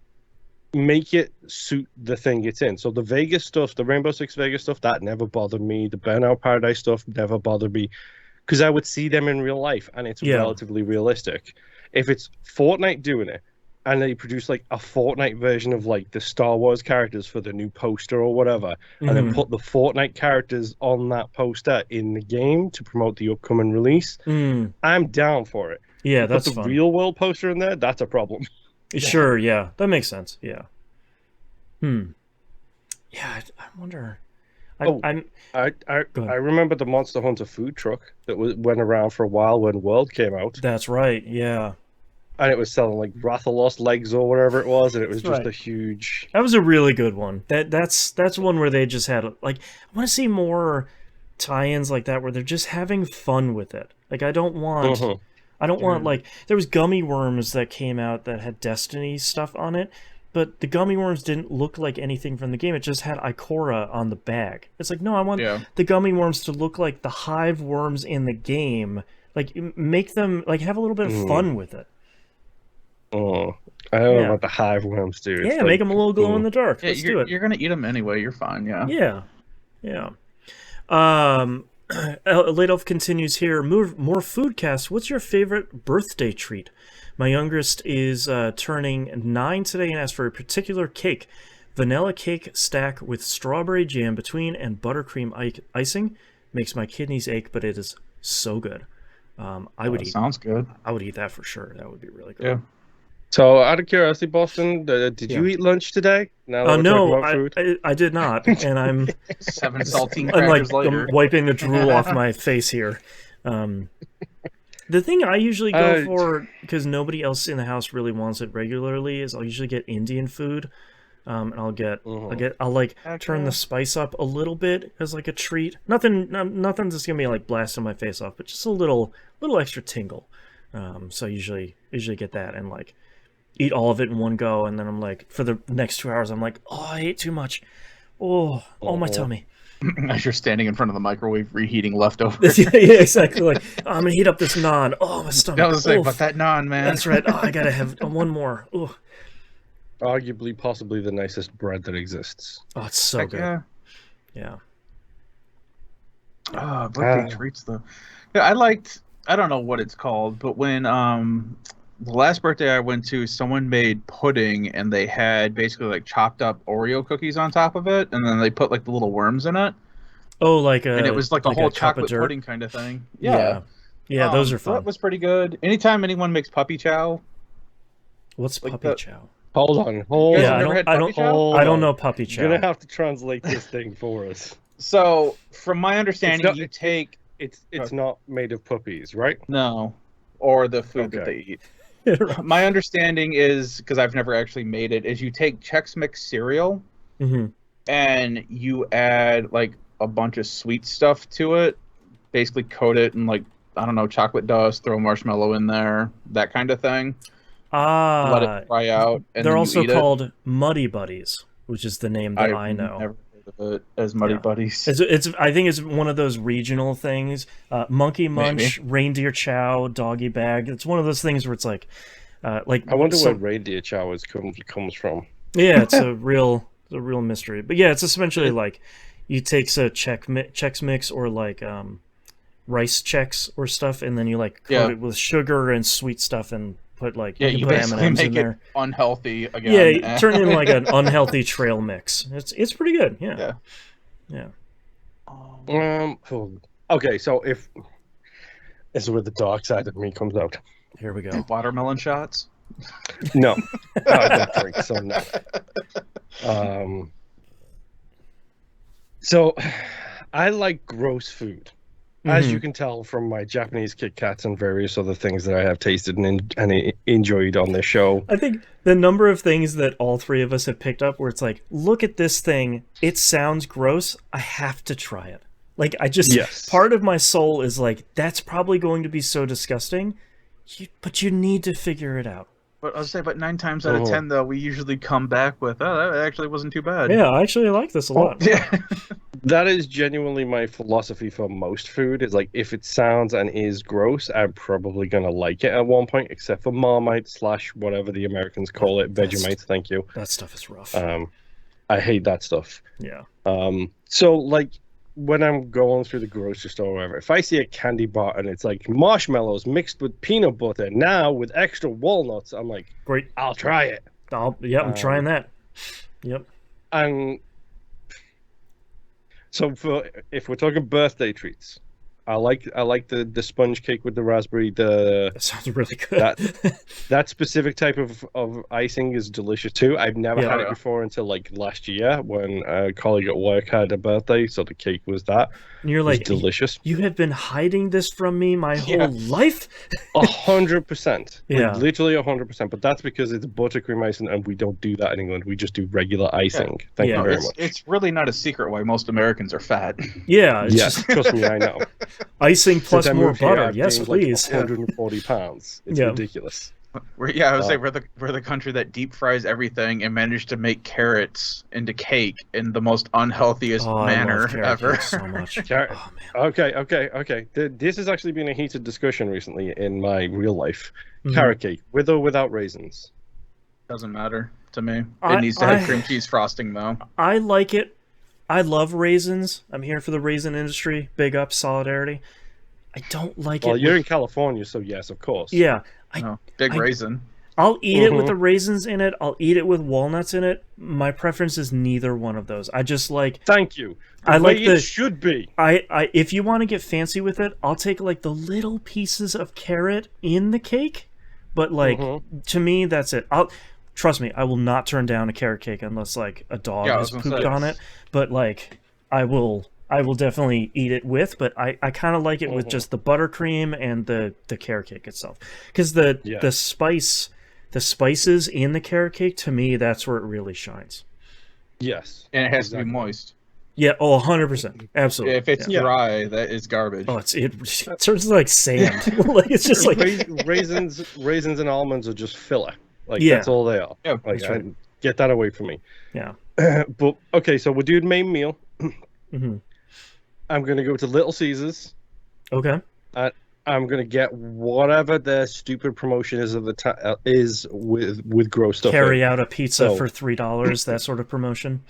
make it suit the thing it's in. So the Vegas stuff, the Rainbow Six Vegas stuff, that never bothered me. The Burnout Paradise stuff never bothered me because I would see them in real life and it's relatively realistic. If it's Fortnite doing it and they produce like a Fortnite version of like the Star Wars characters for the new poster or whatever, and then put the Fortnite characters on that poster in the game to promote the upcoming release, I'm down for it. Yeah, that's fun. Put the real world poster in there, that's a problem. Sure, yeah, that makes sense. Yeah. Yeah, I wonder. I remember the Monster Hunter food truck that went around for a while when World came out. That's right. Yeah. And it was selling like Rathalos legs or whatever it was, and it was just a huge. That was a really good one. That's one where they just had like I want to see more tie-ins like that where they're just having fun with it. Like I don't want. I don't want, like, there was gummy worms that came out that had Destiny stuff on it, but the gummy worms didn't look like anything from the game. It just had Ikora on the bag. It's like, no, I want the gummy worms to look like the hive worms in the game. Like, make them, like, have a little bit of fun with it. I don't know about the hive worms, dude. Yeah, make them a little glow in the dark. Let's do it. You're going to eat them anyway. You're fine, Yeah. Late Elf continues here. More foodcast. What's your favorite birthday treat? My youngest is turning 9 today and asked for a particular cake. Vanilla cake stack with strawberry jam between and buttercream icing. Makes my kidneys ache, but it is so good. Sounds good. I would eat that for sure. That would be really good. Yeah. So, out of curiosity, Boston, did you eat lunch today? No, I did not, and I'm 7 saltine crackers later. I'm wiping the drool off my face here. The thing I usually go for, because nobody else in the house really wants it regularly, is I'll usually get Indian food, and I'll turn the spice up a little bit as like a treat. Nothing that's gonna be like blasting my face off, but just a little extra tingle. So I usually get that and like eat all of it in one go, and then I'm like, for the next 2 hours, I'm like, oh, I ate too much. Oh, my tummy. As you're standing in front of the microwave reheating leftovers. Yeah, exactly. Like, I'm gonna heat up this naan. Oh, my stomach. I was like, but that naan, man. That's right. Oh, I gotta have one more. Oh. Arguably, possibly the nicest bread that exists. Oh, it's so good. Yeah. Birthday treats though. Yeah, I don't know what it's called, but when the last birthday I went to, someone made pudding and they had basically like chopped up Oreo cookies on top of it, and then they put like the little worms in it. Oh, and it was like a whole chocolate pudding kind of thing. Yeah, those are fun. That was pretty good. Anytime anyone makes puppy chow. What's like puppy chow? Hold on. I don't know puppy chow. You're gonna have to translate this thing for us. So, from my understanding, it's not made of puppies, right? No, or the food that they eat. My understanding is, because I've never actually made it, is you take Chex Mix cereal and you add like a bunch of sweet stuff to it, basically coat it in like, I don't know, chocolate dust, throw marshmallow in there, that kind of thing. Let it dry out. And they're also called Muddy Buddies, which is the name that I know. Never heard of it as Muddy Buddies. I think it's one of those regional things. Monkey Munch, Reindeer Chow, Doggy Bag. It's one of those things where it's like I wonder where reindeer chow comes from. Yeah, it's a real mystery. But yeah, it's essentially like you take a Chex Mix or like rice checks or stuff, and then you like coat it with sugar and sweet stuff and put like you basically M&Ms make in it there. unhealthy again. Yeah, turn it into like an unhealthy trail mix. It's pretty good. Yeah. Okay, so if this is where the dark side of me comes out. Here we go. Watermelon shots? No, I don't drink, so no. So I like gross food, as you can tell from my Japanese Kit Kats and various other things that I have tasted and enjoyed on this show. I think the number of things that all three of us have picked up where it's like, look at this thing, it sounds gross, I have to try it. Like, I just, part of my soul is like, that's probably going to be so disgusting, but you need to figure it out. But I'll say, 9 times out of 10, though, we usually come back with, oh, that actually wasn't too bad. Yeah, I actually like this a lot. Yeah. That is genuinely my philosophy for most food. Is like, if it sounds and is gross, I'm probably going to like it at one point, except for Marmite / whatever the Americans call it, Vegemite, thank you. That stuff is rough. I hate that stuff. Yeah. So, like, when I'm going through the grocery store or whatever, if I see a candy bar and it's like marshmallows mixed with peanut butter, now with extra walnuts, I'm like, great, I'll try it. I'm trying that. Yep. And so if we're talking birthday treats, I like the sponge cake with the raspberry. That sounds really good. That specific type of icing is delicious too. I've never had it before until like last year when a colleague at work had a birthday, so the cake was that. And you're like, delicious. You have been hiding this from me my whole life. 100%. Yeah, like, literally 100%. But that's because it's buttercream icing, and we don't do that in England. We just do regular icing. Thank you very much. It's really not a secret why most Americans are fat. Yeah. Yes, trust me, I know. Icing plus more butter. Yes, please. Like 140 pounds. It's ridiculous. I would say we're the country that deep fries everything and managed to make carrots into cake in the most unhealthiest manner ever. So much. Okay. This has actually been a heated discussion recently in my real life. Carrot cake, with or without raisins? Doesn't matter to me. It needs to have cream cheese frosting, though. I like it. I love raisins. I'm here for the raisin industry. Big up, solidarity. I don't like it. Well, you're in California, so yes, of course. Yeah. Big raisin. I'll eat it with the raisins in it. I'll eat it with walnuts in it. My preference is neither one of those. I just like... Thank you. It should be. If you want to get fancy with it, I'll take like the little pieces of carrot in the cake. But like, to me, that's it. Trust me, I will not turn down a carrot cake unless like a dog has pooped on it. But like, I will definitely eat it with, but I kind of like it with just the buttercream and the carrot cake itself, because the spices in the carrot cake, to me, that's where it really shines. Yes, and it has to be moist. Yeah, 100%, absolutely. If it's dry, that is garbage. Oh, it turns like sand. Like, it's just like raisins and almonds are just filler. Like that's all they are. Yeah, like, get that away from me. Yeah. But okay, so we're doing main meal. I'm gonna go to Little Caesars. Okay. I'm gonna get whatever their stupid promotion is of the is with gross stuff. Carry out a pizza for $3. That sort of promotion.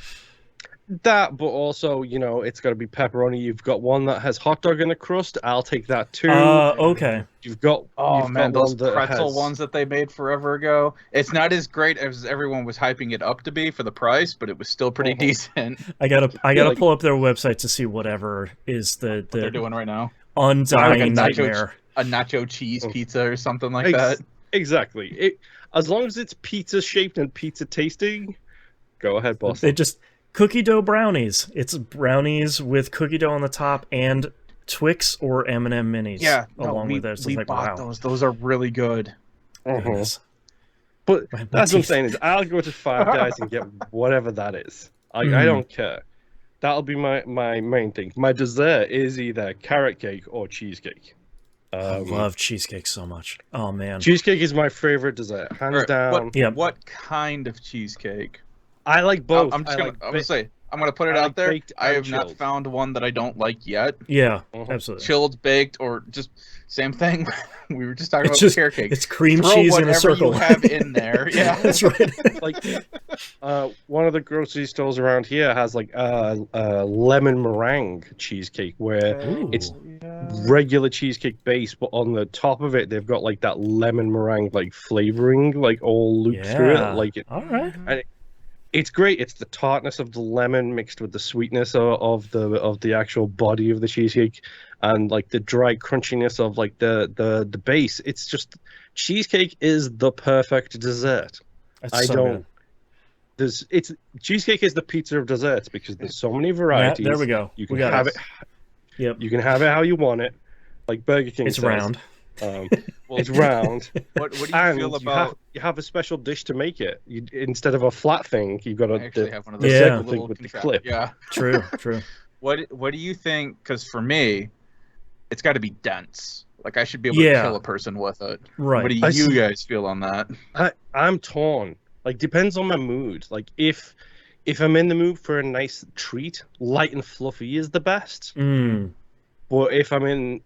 That, but also, it's got to be pepperoni. You've got one that has hot dog in a crust. I'll take that too. Okay. You've got those pretzel ones that they made forever ago. It's not as great as everyone was hyping it up to be for the price, but it was still pretty decent. I gotta pull up their website to see whatever is the what they're doing right now. Undying nightmare. A nacho cheese pizza or something like that. Exactly. As long as it's pizza shaped and pizza tasting, go ahead, boss. They just cookie dough brownies. It's brownies with cookie dough on the top and Twix or M&M minis. Yeah, with it. So we bought those. Those are really good. But that's what I'm saying is I'll go to Five Guys and get whatever that is. I don't care. That'll be my main thing. My dessert is either carrot cake or cheesecake. I love cheesecake so much. Oh man, cheesecake is my favorite dessert, hands down. What kind of cheesecake? I like both. I'm gonna say I'm gonna put it out there. I have not found one that I don't like yet. Yeah, absolutely. Chilled, baked, or just same thing. We were just talking about carrot cake. It's cream cheese in a circle. You have in there. Yeah, that's right. Like, one of the grocery stores around here has like a lemon meringue cheesecake where it's regular cheesecake base, but on the top of it they've got like that lemon meringue like flavoring like all looped through it. Like all right. And it's great. It's the tartness of the lemon mixed with the sweetness of the actual body of the cheesecake, and like the dry crunchiness of like the base. It's just cheesecake is the perfect dessert. Cheesecake is the pizza of desserts because there's so many varieties. There we go. You can have it. Yep. You can have it how you want it, like Burger King. It's round. It's round. What do you feel about? You have a special dish to make it. Instead of a flat thing, you've got have one of those circle thing with the clip. Yeah, true. What do you think? Because for me, it's got to be dense. Like I should be able to kill a person with it. Right. What do you guys feel on that? I'm torn. Like depends on my mood. Like if I'm in the mood for a nice treat, light and fluffy is the best. But if I'm in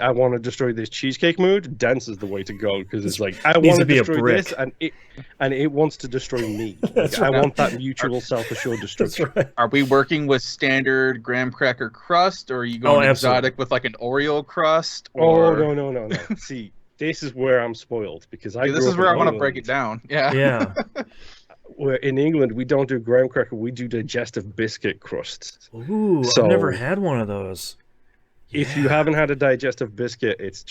I want to destroy this cheesecake mood, dense is the way to go because it's like I want to destroy this and it wants to destroy me. Like, I want that mutual self-assured destruction. Right. Are we working with standard graham cracker crust, or are you going exotic with like an Oreo crust? Or... Oh no. See, this is where I'm spoiled because this is where I want to break it down. Yeah. Where in England we don't do graham cracker, we do digestive biscuit crusts. Ooh, I've never had one of those. If you haven't had a digestive biscuit, it's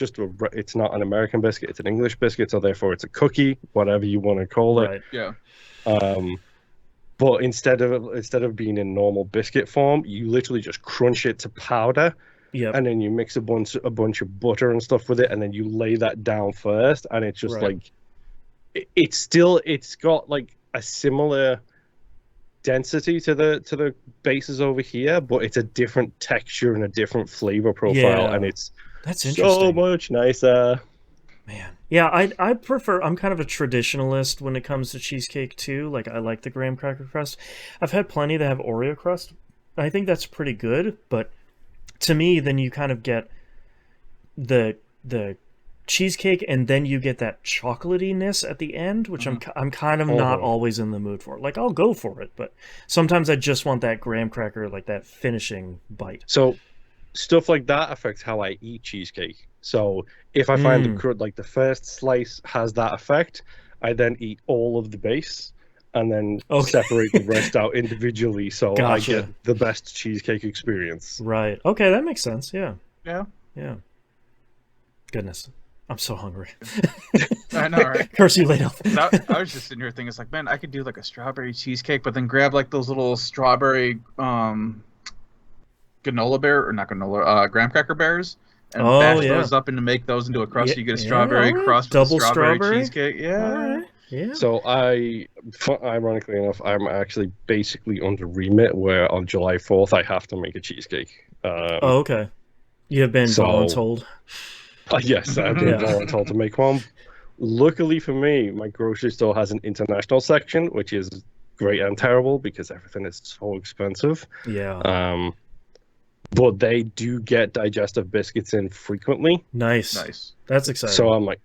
it's not an American biscuit, it's an English biscuit, so therefore it's a cookie, whatever you want to call it. Right. Yeah. But instead of being in normal biscuit form, you literally just crunch it to powder. Yep. And then you mix a bunch of butter and stuff with it, and then you lay that down first, and it's just like it's got like a similar density to the bases over here, but it's a different texture and a different flavor profile, and that's so interesting. much nicer. Man, yeah, I prefer. I'm kind of a traditionalist when it comes to cheesecake too. Like I like the graham cracker crust. I've had plenty that have Oreo crust. I think that's pretty good, but to me, then you kind of get the cheesecake, and then you get that chocolatiness at the end, which I'm kind of not always in the mood for. Like I'll go for it, but sometimes I just want that graham cracker, like that finishing bite. So stuff like that affects how I eat cheesecake. So if I find the first slice has that effect, I then eat all of the base and then separate the rest out individually, so I get the best cheesecake experience. Right. Okay, that makes sense. Yeah. Goodness. I'm so hungry. I know, right? Curse you later. I was just sitting here thinking, it's like, man, I could do like a strawberry cheesecake, but then grab like those little strawberry graham cracker bears, and bash those up and to make those into a crust. You get a strawberry crust, double strawberry cheesecake. Yeah. Yeah. So ironically enough, I'm actually basically under remit where on July 4th I have to make a cheesecake. Okay. You have been voluntold. Yes, I've been voluntold to make one. Luckily for me, my grocery store has an international section, which is great and terrible because everything is so expensive. Yeah. But they do get digestive biscuits in frequently. Nice. That's exciting. So I'm like,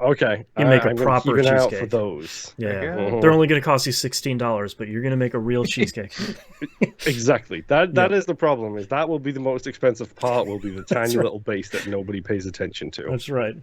okay, you make a proper cheesecake out for those. Yeah. They're only going to cost you $16, but you're going to make a real cheesecake. Exactly. That is the problem. Is that will be the most expensive part. Will be the tiny little base that nobody pays attention to. That's right.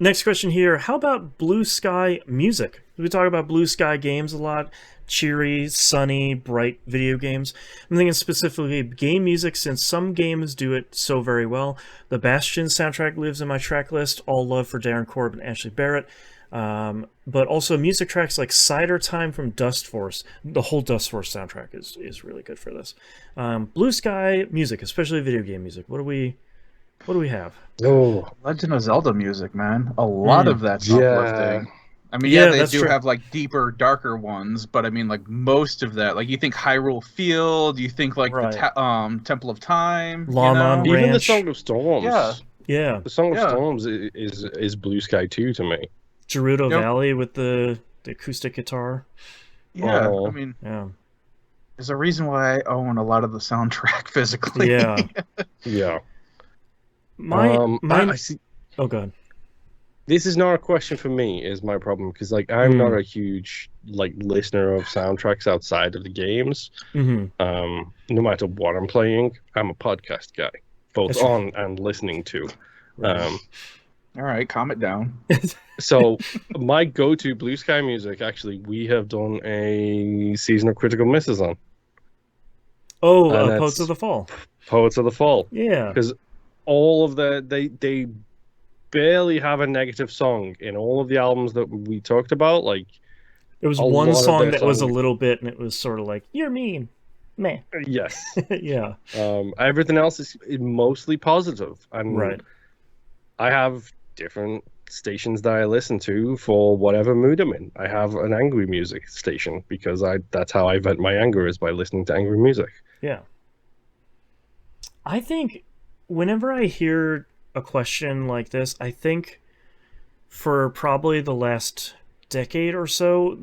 Next question here. How about Blue Sky music? We talk about Blue Sky games a lot. Cheery, sunny, bright video games. I'm thinking specifically game music, since some games do it so very well. The Bastion soundtrack lives in my track list. All love for Darren Korb and Ashley Barrett. But also music tracks like Cider Time from Dust Force. The whole Dust Force soundtrack is really good for this. Blue Sky music, especially video game music. What do we have? Oh, Legend of Zelda music, man. A lot of that's uplifting. I mean, they do have like deeper, darker ones, but I mean, like most of that, like you think Hyrule Field, you think like the Temple of Time, Lawman Ranch. Even the Song of Storms. Yeah. The Song of Storms is Blue Sky too to me. Gerudo Valley with the acoustic guitar. Yeah, I mean, there's a reason why I own a lot of the soundtrack physically. Yeah. Yeah. I see. Oh, God. This is not a question for me, is my problem, because like I'm not a huge like listener of soundtracks outside of the games. Mm-hmm. No matter what I'm playing, I'm a podcast guy, both on and listening to. Right. All right, calm it down. So my go-to Blue Sky music, actually, we have done a season of Critical Misses on. Oh, Poets of the Fall. Poets of the Fall. Yeah. Because all of they barely have a negative song in all of the albums that we talked about. Like, there was one song that was a little bit, and it was sort of like, "You're mean, man." Yes. Yeah. Everything else is mostly positive, and right. I have different stations that I listen to for whatever mood I'm in. I have an angry music station because that's how I vent my anger, is by listening to angry music. Yeah. I think whenever I hear a question like this, I think for probably the last decade or so,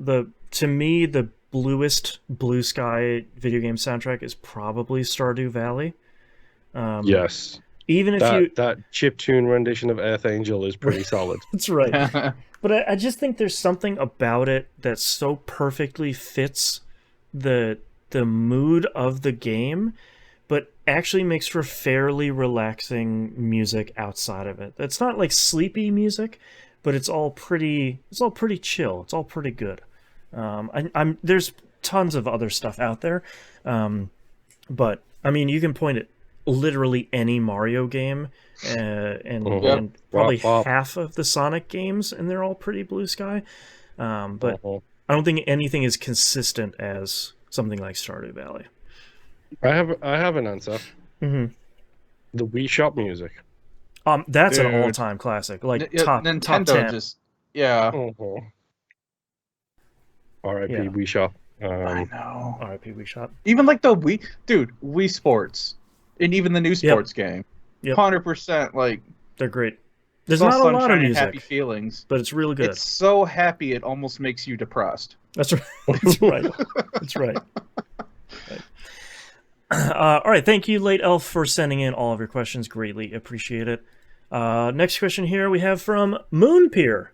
to me the bluest Blue Sky video game soundtrack is probably Stardew Valley. Yes. Even if that chiptune rendition of Earth Angel is pretty solid. That's right. But I just think there's something about it that so perfectly fits the mood of the game, but actually makes for fairly relaxing music outside of it. It's not like sleepy music, but it's all pretty chill. It's all pretty good. There's tons of other stuff out there, but I mean, you can point at literally any Mario game, and probably half of the Sonic games, and they're all pretty Blue Sky. But I don't think anything is consistent as something like Stardew Valley. I have an answer. Mm-hmm. The Wii Shop music. That's an all-time classic. Like Nintendo top 10. Just yeah. R.I.P. Wii Shop. I know. R.I.P. Wii Shop. Even like the Wii Sports, and even the new sports game. 100%. Like, they're great. There's not a lot of music. Happy feelings, but it's really good. It's so happy it almost makes you depressed. That's right. That's right. That's right. All right, thank you, Late Elf, for sending in all of your questions. Greatly appreciate it. Next question here we have from Moonpier.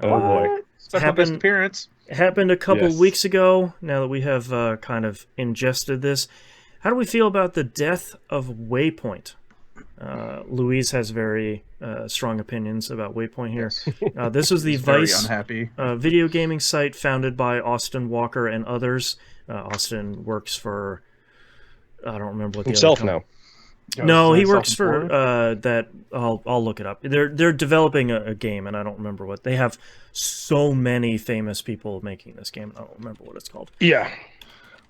Oh boy, special guest appearance. Happened a couple weeks ago. Now that we have kind of ingested this, how do we feel about the death of Waypoint? Louise has very strong opinions about Waypoint here. This was the Vice video gaming site founded by Austin Walker and others. Austin works for, I don't remember what the himself other now. No, he works for that. I'll look it up. They're developing a game, and I don't remember what. They have so many famous people making this game. I don't remember what it's called. Yeah.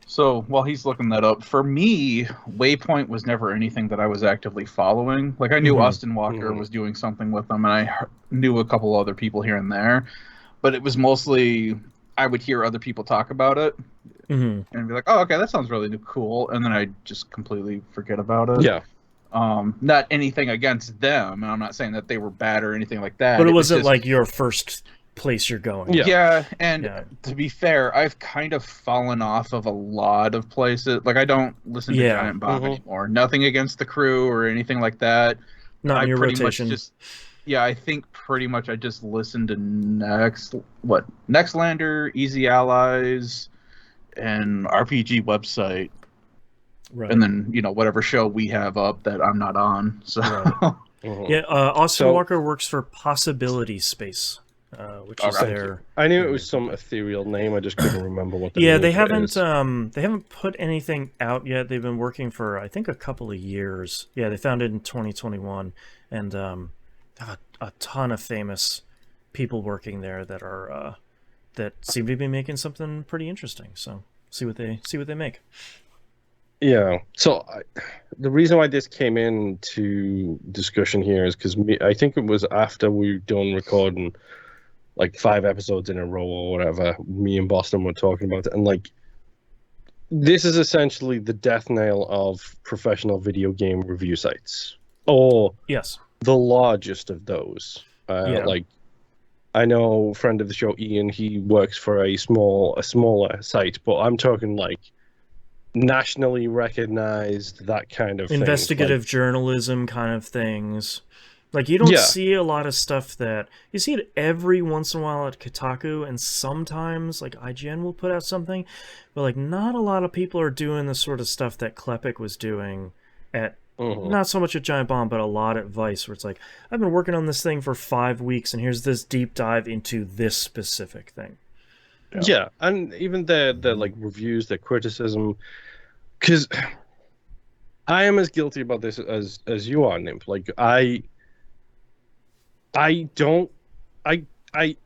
So while he's looking that up, for me, Waypoint was never anything that I was actively following. Like, I knew Austin Walker was doing something with them, and I knew a couple other people here and there, but it was mostly I would hear other people talk about it and be like, "Oh, okay, that sounds really cool," and then I just completely forget about it. Yeah. Not anything against them, and I'm not saying that they were bad or anything like that. But it wasn't like your first place you're going. Yeah, and to be fair, I've kind of fallen off of a lot of places. Like, I don't listen to Giant Bomb anymore. Nothing against the crew or anything like that. Not in your rotation. I think pretty much I just listened to Nextlander, Easy Allies, and RPG website. Right. And then, whatever show we have up that I'm not on. So yeah, Austin Walker works for Possibility Space. Which is their. I knew it was some ethereal name. I just couldn't remember what. They haven't put anything out yet. They've been working for I think a couple of years. Yeah, they founded in 2021, and have a ton of famous people working there that are that seem to be making something pretty interesting. So see what they make. Yeah. So the reason why this came into discussion here is because I think it was after we were done recording like 5 episodes in a row or whatever, me and Boston were talking about it, and like this is essentially the death knell of professional video game review sites, or yes, the largest of those. Like I know friend of the show Ian, he works for a smaller site, but I'm talking like nationally recognized, that kind of thing. Investigative journalism kind of things. Like, you don't see a lot of stuff that... You see it every once in a while at Kotaku, and sometimes, like, IGN will put out something, but, like, not a lot of people are doing the sort of stuff that Klepek was doing at... Not so much at Giant Bomb, but a lot at Vice, where it's like, I've been working on this thing for 5 weeks, and here's this deep dive into this specific thing. Yeah, and even the like, reviews, the criticism... Because I am as guilty about this as you are, Nymph. Like, I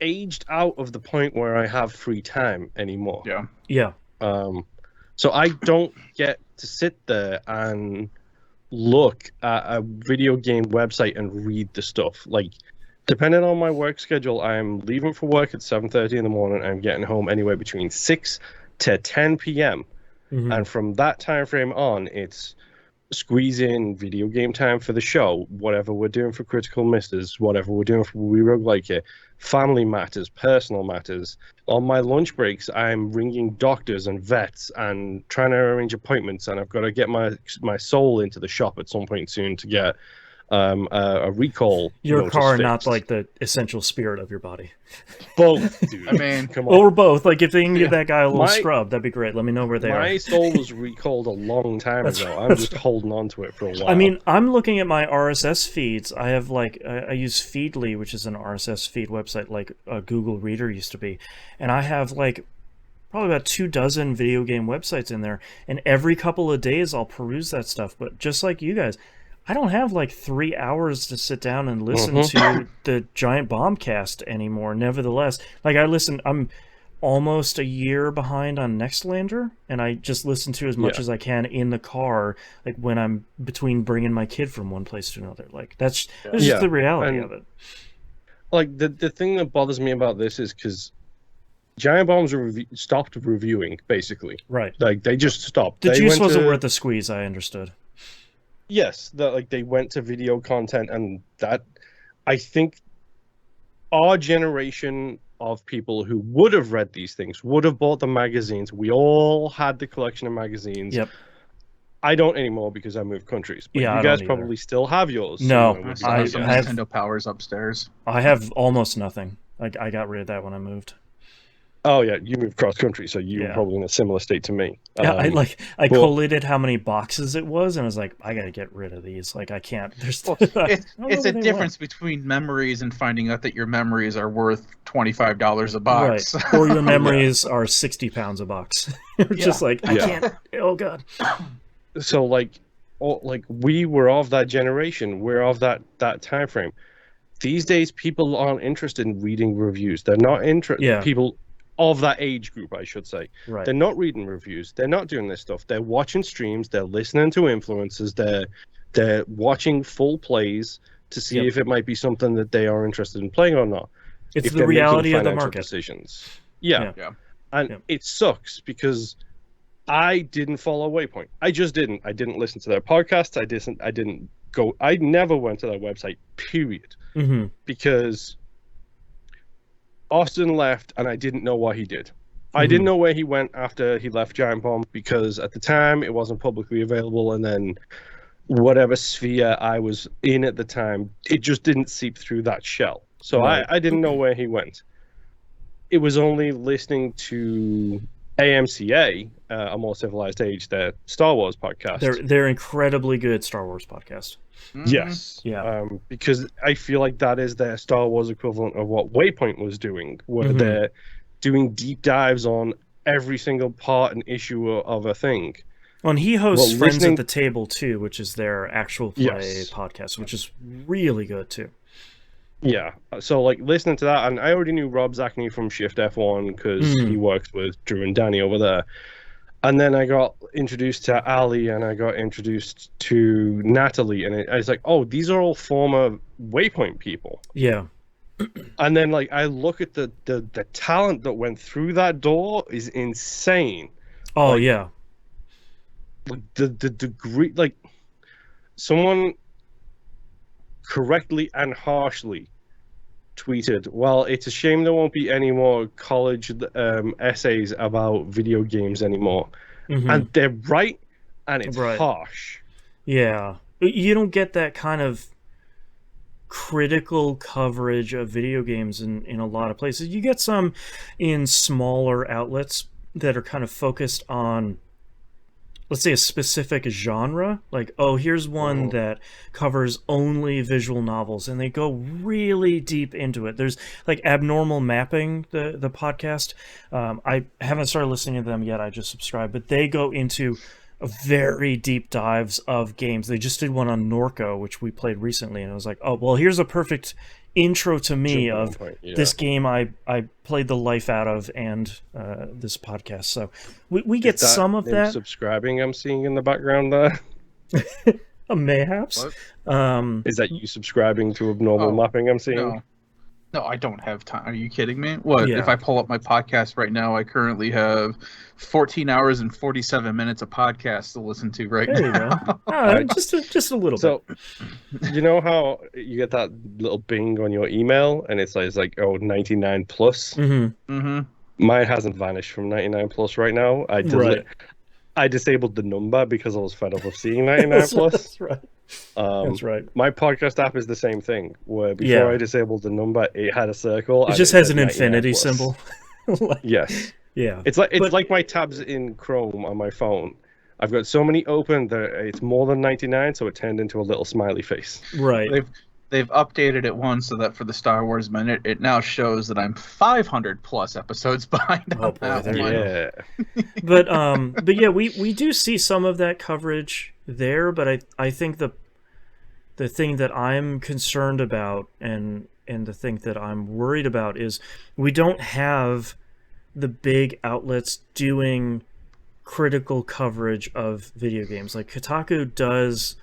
aged out of the point where I have free time anymore. Yeah. So I don't get to sit there and look at a video game website and read the stuff. Like, depending on my work schedule, I'm leaving for work at 7:30 in the morning. I'm getting home anywhere between 6 to 10 p.m. And from that time frame on, it's squeeze in video game time for the show, whatever we're doing for Critical Misses, whatever we're doing for We Roguelike It, family matters, personal matters. On my lunch breaks, I'm ringing doctors and vets and trying to arrange appointments, and I've got to get my soul into the shop at some point soon to get a recall. Your car, not like the essential spirit of your body. Both, dude. I mean, come on. Or both. Like, if they can give that guy a little scrub, that'd be great. Let me know where they are. My soul was recalled a long time ago. I'm just holding on to it for a while. I mean, I'm looking at my RSS feeds. I have, like, I use Feedly, which is an RSS feed website like a Google Reader used to be. And I have, like, probably about 24 video game websites in there. And every couple of days I'll peruse that stuff. But just like you guys, I don't have like 3 hours to sit down and listen to the Giant Bombcast anymore. Nevertheless, like, I'm almost a year behind on Nextlander, and I just listen to as much as I can in the car, like when I'm between bringing my kid from one place to another. Like, that's just the reality of it. Like, the thing that bothers me about this is because Giant Bombs stopped reviewing, basically. Right. Like, they just stopped. The juice wasn't worth the squeeze, I understood. Yes, that, like, they went to video content, and that, I think, our generation of people who would have read these things, would have bought the magazines. We all had the collection of magazines. Yep. I don't anymore because I moved countries. But you guys probably still have yours. No, I have some Nintendo Powers upstairs. I have almost nothing. I got rid of that when I moved. Oh yeah, you moved cross country, so you're probably in a similar state to me. Yeah, I collated how many boxes it was, and I was like, I gotta get rid of these. Like, I can't. It's a difference between memories and finding out that your memories are worth $25 a box, right? Or your memories are 60 pounds a box. Just like, I can't. Oh god. So like we were of that generation. We're of that time frame. These days, people aren't interested in reading reviews. They're not interested. Yeah. People of that age group, I should say. Right. They're not reading reviews. They're not doing this stuff. They're watching streams. They're listening to influencers. They're watching full plays to see if it might be something that they are interested in playing or not. It's the reality of the market. Decisions. Yeah. And it sucks because I didn't follow Waypoint. I just didn't. I didn't listen to their podcasts. I never went to their website, period. Mm-hmm. Because Austin left, and I didn't know what he did. I didn't know where he went after he left Giant Bomb, because at the time it wasn't publicly available, and then whatever sphere I was in at the time, it just didn't seep through that shell. So I didn't know where he went. It was only listening to AMCA, A More Civilized Age, their Star Wars podcast. They're incredibly good Star Wars podcast. Yes. Yeah. Because I feel like that is their Star Wars equivalent of what Waypoint was doing, where they're doing deep dives on every single part and issue of a thing. Well, and he hosts Friends at the Table too, which is their actual play podcast, which is really good too. Yeah, so like listening to that, and I already knew Rob Zachney from Shift F1 because he works with Drew and Danny over there. And then I got introduced to Ali, and I got introduced to Natalie, and I was like, oh, these are all former Waypoint people. Yeah. And then like I look at the talent that went through that door is insane. Oh, like, yeah. Like the degree, like someone correctly and harshly tweeted, "Well, it's a shame there won't be any more college essays about video games anymore." And they're right, and it's harsh. Yeah. You don't get that kind of critical coverage of video games in a lot of places. You get some in smaller outlets that are kind of focused on, let's say, a specific genre. Like, oh, here's one that covers only visual novels, and they go really deep into it. There's like Abnormal Mapping, the podcast. I haven't started listening to them yet. I just subscribed, but they go into very deep dives of games. They just did one on Norco, which we played recently, and I was like, oh, well, here's a perfect intro to me of this game I played the life out of, and this podcast. So we get some of that. Subscribing, I'm seeing in the background there. Mayhaps. Is that you subscribing to Abnormal Mapping? I'm seeing. No, I don't have time. Are you kidding me? What? Yeah. If I pull up my podcast right now, I currently have 14 hours and 47 minutes of podcasts to listen to right now. You go. Just a little bit. So, you know how you get that little bing on your email, and it's like 99 plus? Mm-hmm. Mine hasn't vanished from 99 plus right now. I disabled the number because I was fed up of seeing 99 plus. That's right. That's right. My podcast app is the same thing, where before I disabled the number, it had a circle. It just has an infinity symbol. Yes. Yeah. It's like my tabs in Chrome on my phone. I've got so many open that it's more than 99, so it turned into a little smiley face. Right. They've updated it once so that for the Star Wars Minute, it now shows that I'm 500 plus episodes behind on that one. Yeah. But yeah, we do see some of that coverage there, but I think the thing that I'm concerned about and the thing that I'm worried about is we don't have the big outlets doing critical coverage of video games. Like Kotaku does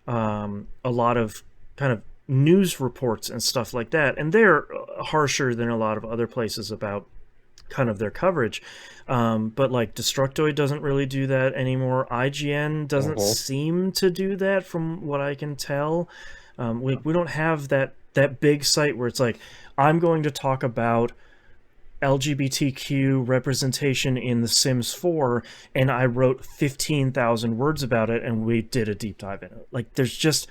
a lot of kind of news reports and stuff like that, and they're harsher than a lot of other places about kind of their coverage. But like Destructoid doesn't really do that anymore. IGN doesn't seem to do that from what I can tell. We don't have that big site where it's like, I'm going to talk about LGBTQ representation in The Sims 4, and I wrote 15,000 words about it, and we did a deep dive in it. Like, there's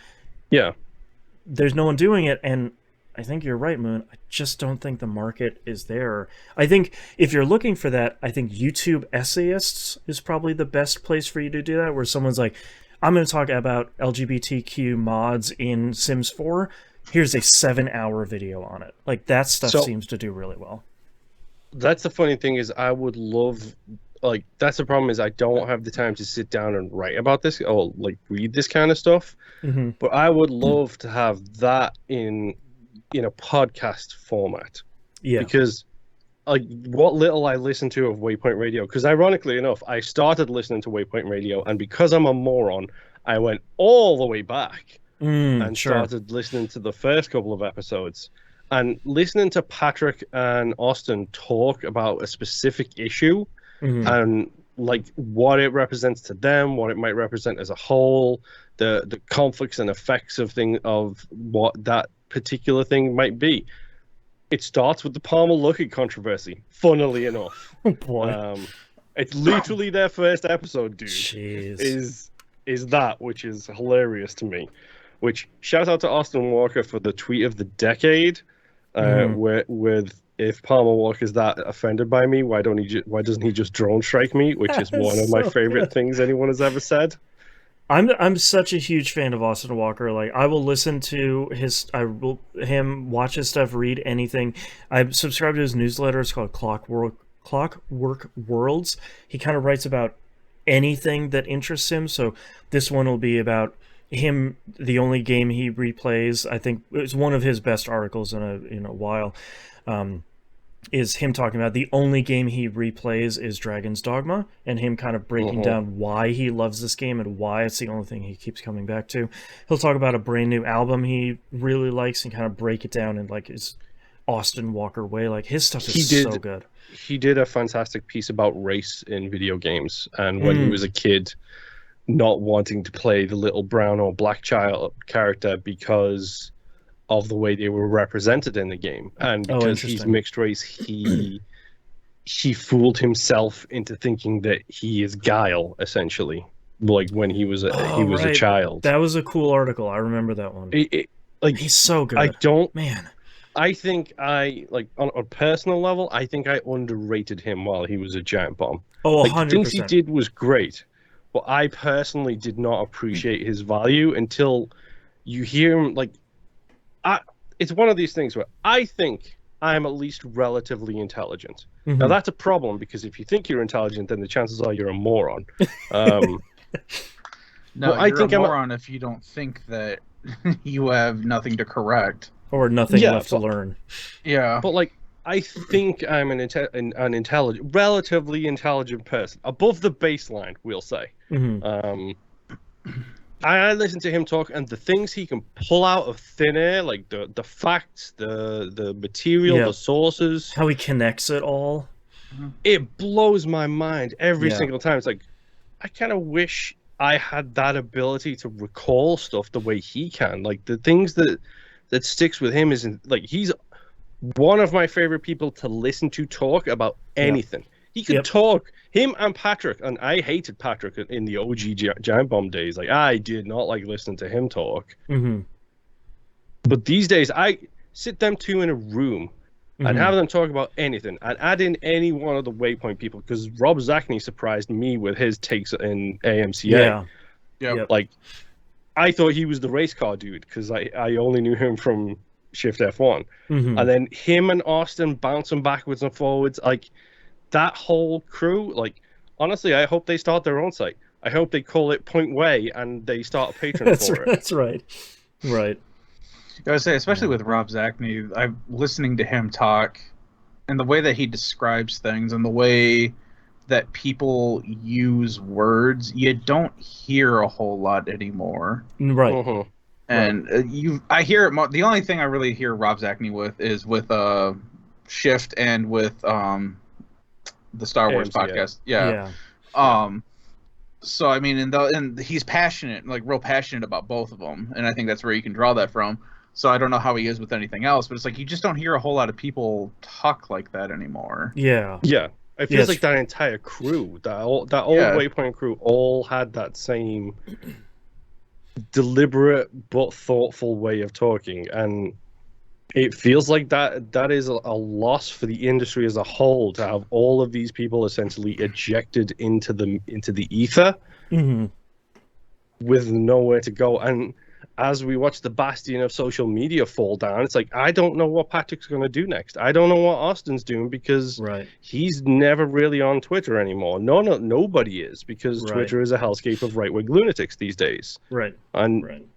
no one doing it, and I think you're right, Moon. I just don't think the market is there. I think if you're looking for that, I think YouTube Essayists is probably the best place for you to do that, where someone's like, I'm going to talk about LGBTQ mods in Sims 4. Here's a 7-hour video on it. Like, that stuff seems to do really well. That's the funny thing is I would love, like, that's the problem is I don't have the time to sit down and write about this or, like, read this kind of stuff. Mm-hmm. But I would love to have that in a podcast format. Yeah. Because, like, what little I listen to of Waypoint Radio, because ironically enough, I started listening to Waypoint Radio, and because I'm a moron, I went all the way back and started listening to the first couple of episodes. And listening to Patrick and Austin talk about a specific issue and like what it represents to them, what it might represent as a whole, the conflicts and effects of what that particular thing might be. It starts with the Palmer Luckett controversy, funnily enough. Oh boy. It's literally their first episode, dude. Jeez. Is that, which is hilarious to me. Which, shout out to Austin Walker for the tweet of the decade. With if Palmer Walker's that offended by me, why doesn't he just drone strike me? Which is one of my favorite things anyone has ever said. I'm such a huge fan of Austin Walker. Like, I will listen to him watch his stuff, read anything. I subscribe to his newsletter. It's called Clockwork Worlds. He kind of writes about anything that interests him. So this one will be about him, the only game he replays. I think it's one of his best articles in a while. Is him talking about the only game he replays is Dragon's Dogma, and him kind of breaking down why he loves this game and why it's the only thing he keeps coming back to. He'll talk about a brand new album he really likes and kind of break it down in like his Austin Walker way. Like, his stuff is so good. He did a fantastic piece about race in video games, and when he was a kid, not wanting to play the little brown or black child character because of the way they were represented in the game, and because he's mixed race, he fooled himself into thinking that he is Guile, essentially, like when he was a child. That was a cool article. I remember that one. Like, he's so good. I think on a personal level, I think I underrated him while he was a giant bomb. Oh, 100%. The things he did was great, but I personally did not appreciate his value until you hear him. It's one of these things where I think I am at least relatively intelligent. Mm-hmm. Now that's a problem, because if you think you're intelligent, then the chances are you're a moron. No, you're a moron if you don't think that you have nothing to correct. Or nothing left to learn. Yeah. But, I think I'm an intelligent, relatively intelligent person. Above the baseline, we'll say. Mm-hmm. I listen to him talk, and the things he can pull out of thin air, like the facts, the material, the sources. How he connects it all. It blows my mind every single time. It's like, I kind of wish I had that ability to recall stuff the way he can. Like, the things that sticks with him is, he's one of my favorite people to listen to talk about anything. He could talk, him and Patrick, and I hated Patrick in the OG Giant Bomb days. I did not like listening to him talk. Mm-hmm. But these days, I sit them two in a room and have them talk about anything. I'd add in any one of the Waypoint people, because Rob Zachney surprised me with his takes in AMCA. I thought he was the race car dude, because I only knew him from Shift F1. Mm-hmm. And then him and Austin bouncing backwards and forwards, that whole crew, honestly, I hope they start their own site. I hope they call it Point Way and they start a Patreon for it. That's right. Right. I would say, especially with Rob Zachney, I'm listening to him talk, and the way that he describes things and the way that people use words, you don't hear a whole lot anymore. Right. Mm-hmm. And I hear it. The only thing I really hear Rob Zachney with is with Shift and with the Star Wars podcast. Yeah. So I mean, and he's passionate, real passionate about both of them, and I think that's where you can draw that from. So I don't know how he is with anything else, but it's you just don't hear a whole lot of people talk like that anymore. Yeah. Yeah. It feels like that entire crew, that old Waypoint crew, all had that same deliberate but thoughtful way of talking, and it feels like that is a loss for the industry as a whole, to have all of these people essentially ejected into the ether with nowhere to go. And as we watch the bastion of social media fall down, it's I don't know what Patrick's going to do next. I don't know what Austin's doing, because he's never really on Twitter anymore. Nobody is, because Twitter is a hellscape of right-wing lunatics these days. Right. And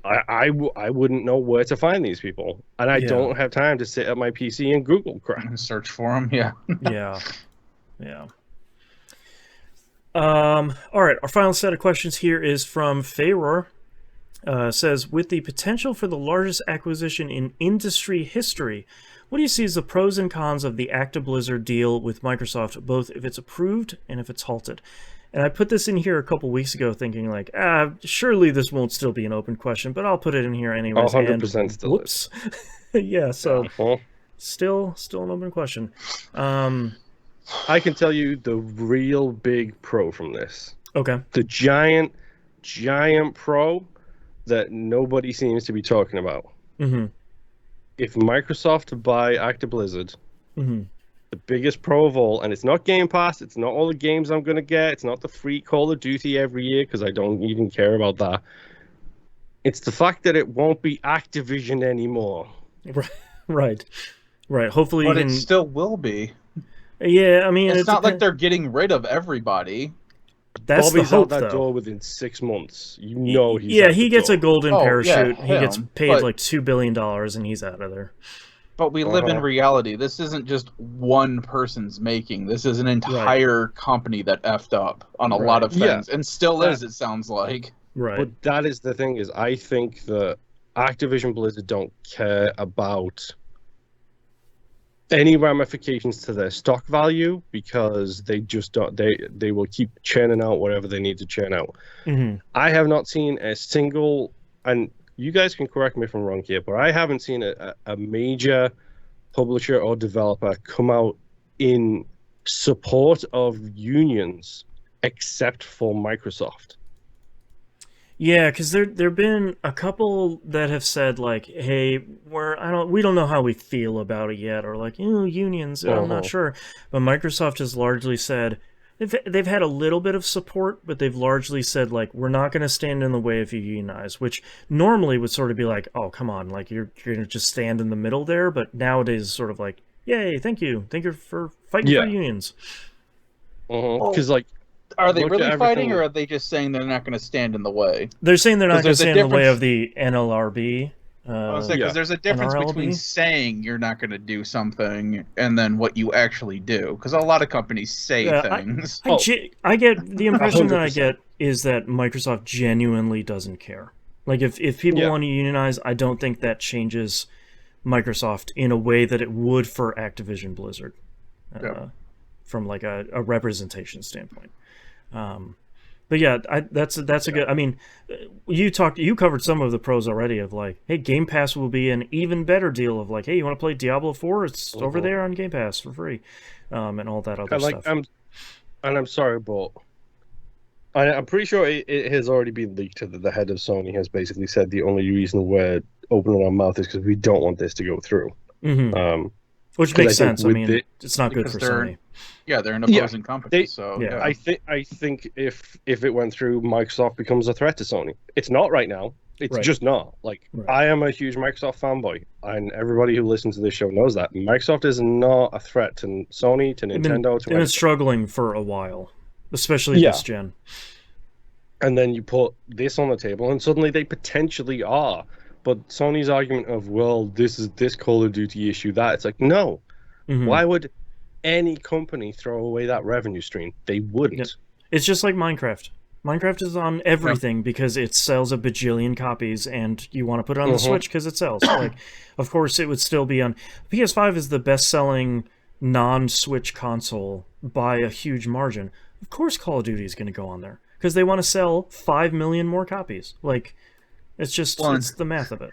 I wouldn't know where to find these people, and I don't have time to sit at my PC and Google crap and search for them. Yeah. Yeah. All right. Our final set of questions here is from Fayror. Says, with the potential for the largest acquisition in industry history, what do you see as the pros and cons of the Actiblizzard deal with Microsoft, both if it's approved and if it's halted? And I put this in here a couple weeks ago thinking surely this won't still be an open question, but I'll put it in here anyways. 100% still. Whoops. Yeah, so still an open question. I can tell you the real big pro from this. Okay. The giant pro that nobody seems to be talking about. Mm-hmm. If Microsoft buy Actiblizzard, mm-hmm. the biggest pro of all, and it's not Game Pass, it's not all the games I'm going to get, it's not the free Call of Duty every year, because I don't even care about that. It's the fact that it won't be Activision anymore. Right. Hopefully but it still will be. Yeah, I mean... It's not like they're getting rid of everybody. That's Bobby's the hope, out that though. door within 6 months. You know he's Yeah, he gets a golden parachute. Yeah, he gets paid $2 billion and he's out of there. But we live in reality. This isn't just one person's making. This is an entire company that effed up on a lot of things. And still is, it sounds like. Right. But that is the thing, is I think that Activision Blizzard don't care about any ramifications to their stock value, because they just don't. They will keep churning out whatever they need to churn out. Mm-hmm. I have not seen a single, and you guys can correct me if I'm wrong here, but I haven't seen a major publisher or developer come out in support of unions except for Microsoft. Yeah, because there've been a couple that have said like, "Hey, we don't know how we feel about it yet," or like, unions, I'm not sure. But Microsoft has largely said they've had a little bit of support, but they've largely said like, "We're not going to stand in the way if you unionize," which normally would sort of be like, "Oh, come on, like you're going to just stand in the middle there." But nowadays, it's sort of like, "Yay, thank you for fighting for unions." Because like. Are they really fighting, or are they just saying they're not going to stand in the way? They're saying they're not going to stand in the way of the NLRB. Because there's a difference between saying you're not going to do something and then what you actually do. Because a lot of companies say things. I get the impression 100%. That I get is that Microsoft genuinely doesn't care. Like if people want to unionize, I don't think that changes Microsoft in a way that it would for Activision Blizzard, from like a representation standpoint. But yeah, that's a good. I mean, you covered some of the pros already of like, hey, Game Pass will be an even better deal of like, hey, you want to play Diablo 4? It's over there on Game Pass for free, and all that other stuff. I'm sorry, but I'm pretty sure it has already been leaked that the head of Sony has basically said the only reason we're opening our mouth is because we don't want this to go through. Which makes sense. I mean, it's not good for Sony. Yeah, they're an opposing company. I think if it went through, Microsoft becomes a threat to Sony. It's not right now. It's just not. Like, I am a huge Microsoft fanboy, and everybody who listens to this show knows that. Microsoft is not a threat to Sony, to Nintendo, to anything. Been struggling for a while, especially this gen. And then you put this on the table, and suddenly they potentially are. But Sony's argument of, well, this Call of Duty issue, that, it's like, no. Why would any company throw away that revenue stream? They wouldn't. Yep. It's just like Minecraft. Minecraft is on everything because it sells a bajillion copies, and you want to put it on the Switch because it sells. Like, of course, it would still be on... PS5 is the best-selling non-Switch console by a huge margin. Of course Call of Duty is going to go on there because they want to sell 5 million more copies. Like... It's just it's the math of it.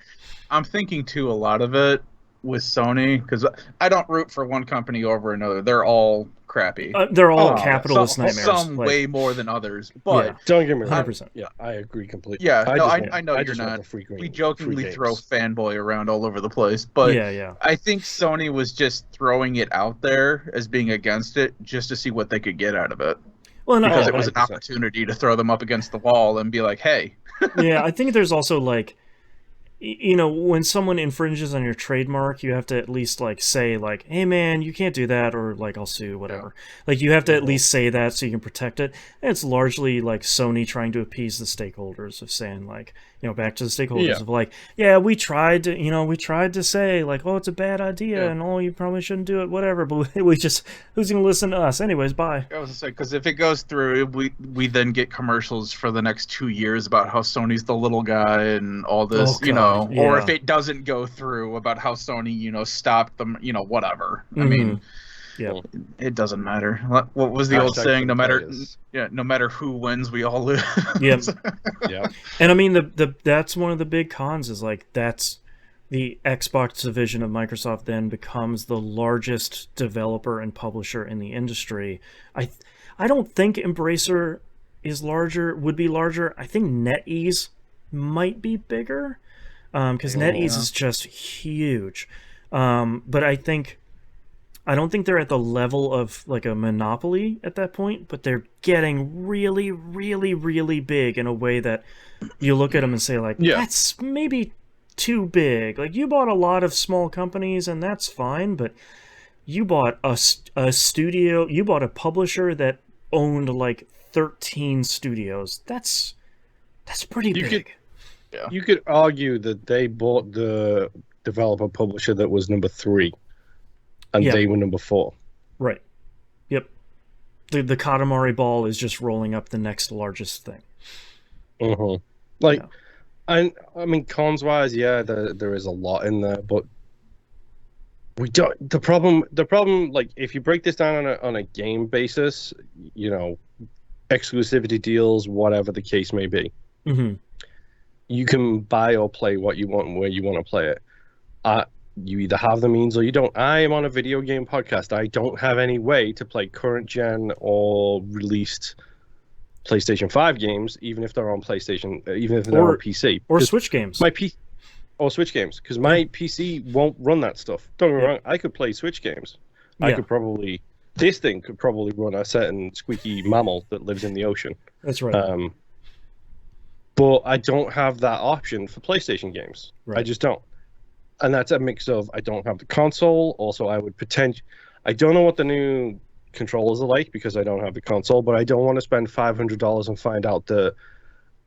I'm thinking, too, a lot of it with Sony, because I don't root for one company over another. They're all crappy. They're all capitalist nightmares. Some way more than others. But don't get me wrong. 100%. Yeah, I agree completely. Yeah, I know you're not. We jokingly throw fanboy around all over the place. But I think Sony was just throwing it out there as being against it just to see what they could get out of it. Well, because it was an opportunity to throw them up against the wall and be like, hey. Yeah, I think there's also like, when someone infringes on your trademark, you have to at least like say like, hey man, you can't do that, or like I'll sue, whatever. Like you have to at least say that so you can protect it. And it's largely like Sony trying to appease the stakeholders of saying like, back to the stakeholders of like, we tried to say like, oh, it's a bad idea and oh, you probably shouldn't do it, whatever. But who's gonna listen to us anyways? Bye. I was gonna say, because if it goes through, we then get commercials for the next 2 years about how Sony's the little guy and all this, or if it doesn't go through, about how Sony, stopped them, whatever. I mean, it doesn't matter. What was the old saying? No matter who wins, we all lose. Yeah. And I mean, that's one of the big cons is like that's the Xbox division of Microsoft then becomes the largest developer and publisher in the industry. I don't think Embracer would be larger. I think NetEase might be bigger because NetEase is just huge. But I don't think they're at the level of like a monopoly at that point, but they're getting really, really, really big in a way that you look at them and say like, that's maybe too big. Like you bought a lot of small companies and that's fine, but you bought a studio, you bought a publisher that owned like 13 studios. That's pretty big. You could argue that they bought the developer publisher that was number 3. And they were number 4. Right. Yep. The Katamari ball is just rolling up the next largest thing. I mean, cons wise, there is a lot in there, but we don't. The problem, like, if you break this down on a game basis, exclusivity deals, whatever the case may be. you can buy or play what you want and where you want to play it. You either have the means or you don't. I am on a video game podcast. I don't have any way to play current gen or released PlayStation 5 games, even if they're on PlayStation, even if they're on PC. Or Switch games. Or Switch games, because my PC won't run that stuff. Don't get me wrong, I could play Switch games. This thing could probably run a certain squeaky mammal that lives in the ocean. That's right. But I don't have that option for PlayStation games. Right. I just don't. And that's a mix of I don't have the console. Also, I don't know what the new controllers are like because I don't have the console, but I don't want to spend $500 and find out that,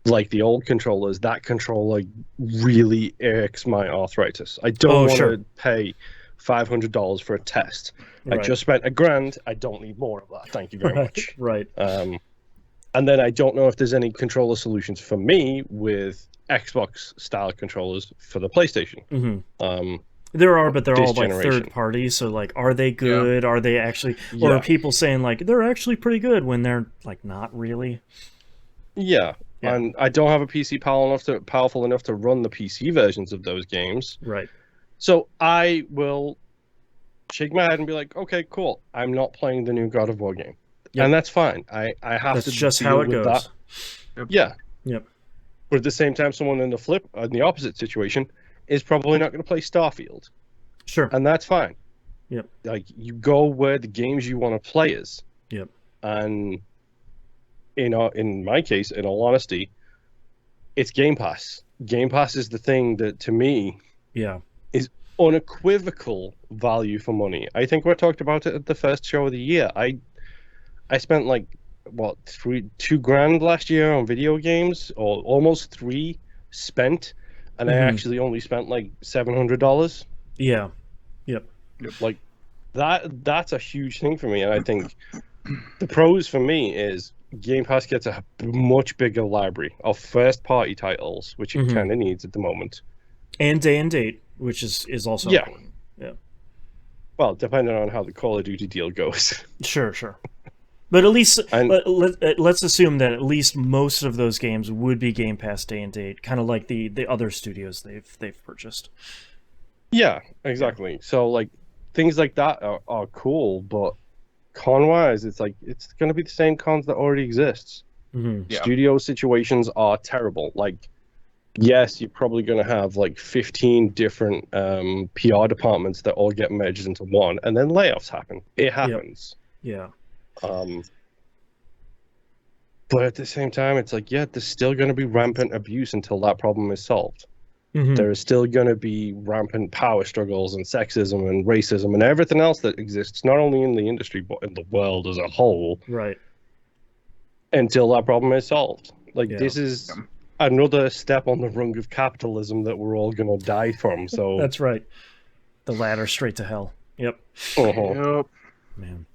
like the old controllers, that controller really irks my arthritis. I don't want to pay $500 for a test. Right. I just spent $1,000. I don't need more of that. Thank you very much. Right. And then I don't know if there's any controller solutions for me with Xbox style controllers for the PlayStation. Mm-hmm. There are, but they're all like third party. So like, are they good? Yeah. Are they actually? Or are people saying like they're actually pretty good when they're like not really? Yeah. And I don't have a PC powerful enough to run the PC versions of those games. Right. So I will shake my head and be like, okay, cool. I'm not playing the new God of War game. Yep. And that's fine. I have to just how it goes. That. Yep. Yeah. Yep. But at the same time, someone in the opposite situation is probably not going to play Starfield. Sure. And that's fine. Yep. Like, you go where the games you want to play is. Yep. And in my case, in all honesty, it's Game Pass. Game Pass is the thing that, to me, is unequivocal value for money. I think we talked about it at the first show of the year. I spent like $2,000 last year on video games, or almost $3 spent, and I actually only spent like $700. Yeah. Yep. Like that's a huge thing for me, and I think the pros for me is Game Pass gets a much bigger library of first-party titles, which it kind of needs at the moment, and day and date, which is also important. Yeah. Well, depending on how the Call of Duty deal goes. Sure. But at least let's assume that at least most of those games would be Game Pass day and date, kind of like the other studios they've purchased. Yeah, exactly. So like things like that are cool, but con-wise, it's like it's going to be the same cons that already exists. Mm-hmm. Yeah. Studio situations are terrible. Like, yes, you're probably going to have like 15 different PR departments that all get merged into one, and then layoffs happen. It happens. Yeah. But at the same time, it's like, there's still going to be rampant abuse until that problem is solved. Mm-hmm. There is still going to be rampant power struggles and sexism and racism and everything else that exists, not only in the industry, but in the world as a whole. Right. Until that problem is solved. Like, this is another step on the rung of capitalism that we're all going to die from. So That's right. The ladder straight to hell. Yep. Yep. Man.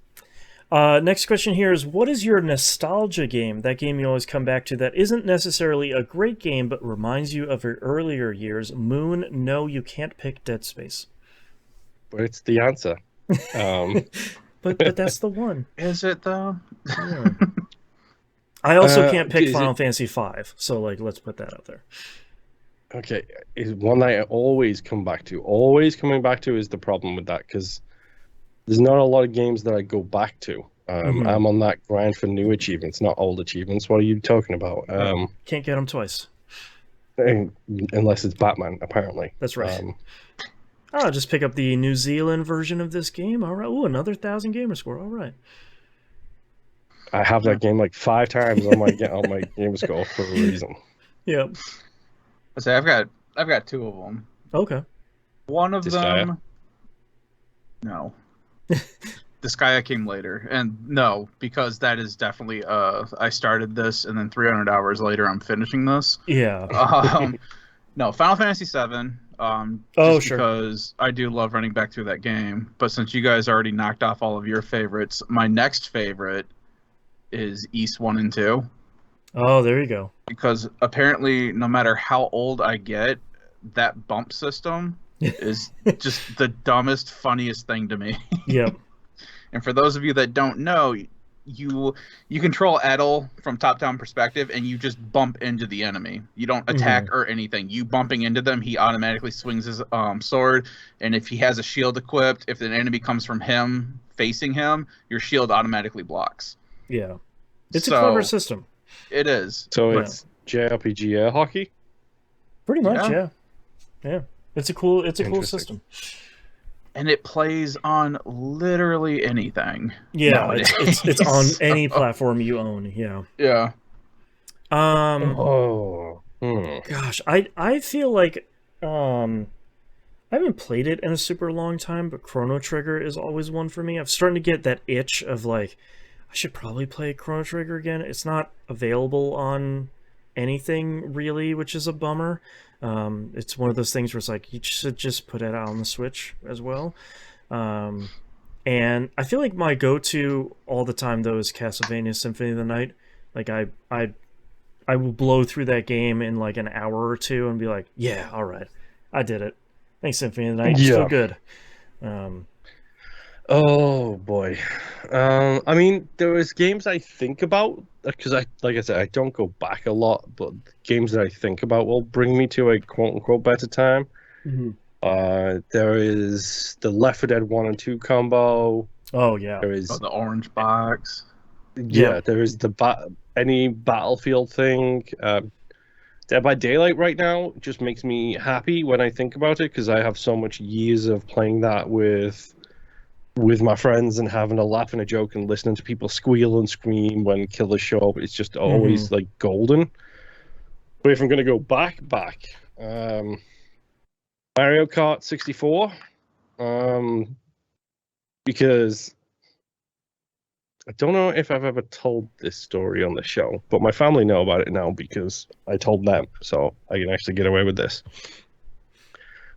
Next question here is, what is your nostalgia game? That game you always come back to that isn't necessarily a great game, but reminds you of your earlier years. Moon, no, you can't pick Dead Space. But it's the answer. But that's the one. Is it, though? Yeah. I also can't pick Final Fantasy V, so like let's put that out there. Okay, is one that I always come back to. Always coming back to is the problem with that, because there's not a lot of games that I go back to. I'm on that grind for new achievements, not old achievements. What are you talking about? Can't get them twice. Unless it's Batman, apparently. That's right. Just pick up the New Zealand version of this game. All right. Ooh, another 1,000 gamer score. All right. I have that game like 5 times on my gamer score for a reason. Yep. I say I've got 2 of them. Okay. One of them. No. Disgaea came later, and no, because that is definitely I started this and then 300 hours later I'm finishing this. Yeah. No, Final Fantasy VII. Sure. Because I do love running back through that game. But since you guys already knocked off all of your favorites, my next favorite is East 1 and 2. Oh, there you go. Because apparently, no matter how old I get, that bump system is just the dumbest, funniest thing to me. Yep. And for those of you that don't know, you control Edel from top-down perspective, and you just bump into the enemy. You don't attack or anything. You bumping into them, he automatically swings his sword, and if he has a shield equipped, if an enemy comes from him, facing him, your shield automatically blocks. Yeah. It's a clever system. It is. So it's JRPG air hockey? Pretty much, yeah. It's a cool system. And it plays on literally anything. Yeah, it's on any platform you own. Yeah. Yeah. Gosh, I feel like I haven't played it in a super long time, but Chrono Trigger is always one for me. I'm starting to get that itch of like, I should probably play Chrono Trigger again. It's not available on anything really, which is a bummer. It's one of those things where it's like you should just put it out on the Switch as well. And I feel like my go-to all the time though is Castlevania Symphony of the Night. Like I will blow through that game in like an hour or two and be like, yeah, all right, I did it. Thanks, Symphony of the Night. You're still good. Oh boy. I mean, there is games I think about because like I said, I don't go back a lot, but games that I think about will bring me to a quote unquote better time. There is the Left 4 Dead 1 and 2 combo. Oh yeah. There is the orange box. Yeah, there is any Battlefield thing. Dead by Daylight right now just makes me happy when I think about it because I have so much years of playing that with my friends and having a laugh and a joke and listening to people squeal and scream when killers show up. It's just always like golden. But if I'm going to go back, Mario Kart 64, because I don't know if I've ever told this story on the show, but my family know about it now because I told them, so I can actually get away with this.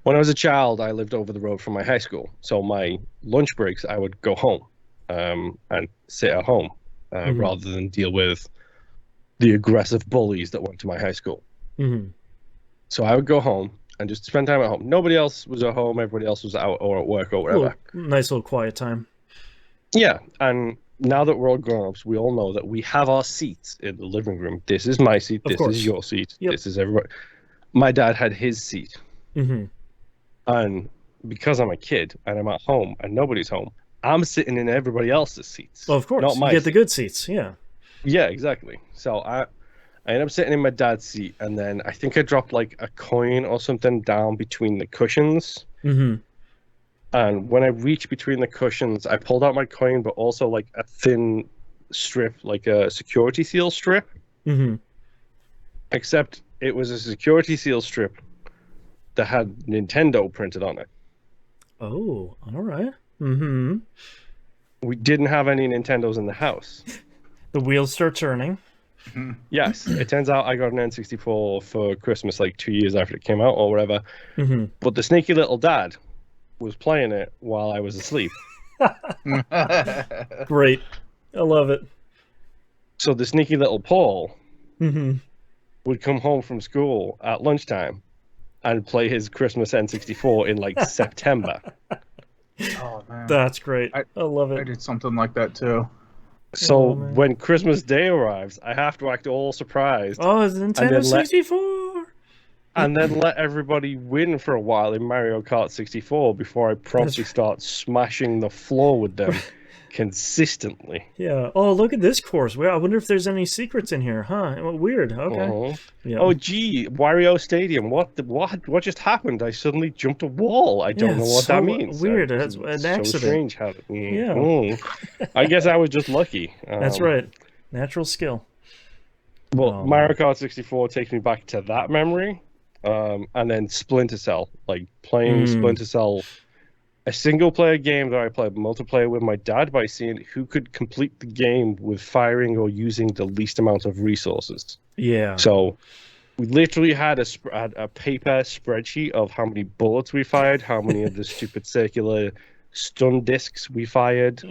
When I was a child, I lived over the road from my high school, so my lunch breaks, I would go home and sit at home rather than deal with the aggressive bullies that went to my high school. So I would go home and just spend time at home. Nobody else was at home, everybody else was out or at work or whatever. Nice little quiet time. Yeah, and now that we're all grown-ups, we all know that we have our seats in the living room. This is my seat, this is your seat, this is everybody. My dad had his seat. And because I'm a kid and I'm at home and nobody's home, I'm sitting in everybody else's seats. Well, of course, not my you get the good seats, yeah. Yeah, exactly. So I ended up sitting in my dad's seat, and then I think I dropped like a coin or something down between the cushions. And when I reached between the cushions, I pulled out my coin, but also like a thin strip, like a security seal strip. Except it was a security seal strip that had Nintendo printed on it. Oh, all right. We didn't have any Nintendos in the house. The wheels start turning. Yes, it turns out I got an N64 for Christmas like 2 years after it came out or whatever. But the sneaky little dad was playing it while I was asleep. Great. I love it. So the sneaky little Paul would come home from school at lunchtime and play his Christmas N64 in like September. Oh man, that's great. I love it. I did something like that too. So when Christmas Day arrives, I have to act all surprised. Oh, it's Nintendo 64! And then let everybody win for a while in Mario Kart 64 before I promptly start smashing the floor with them consistently. Yeah. Oh, look at this course. Well, I wonder if there's any secrets in here, huh? Well, weird. Okay. Yeah. Oh, gee, Wario Stadium. What just happened? I suddenly jumped a wall. I don't know what that means. Weird. That's an accident. So strange. I guess I was just lucky. That's right. Natural skill. Well, Mario Kart 64 takes me back to that memory. And then Splinter Cell, like playing Splinter Cell, a single-player game that I played multiplayer with my dad by seeing who could complete the game with firing or using the least amount of resources. Yeah. So we literally had a paper spreadsheet of how many bullets we fired, how many of the stupid circular stun discs we fired,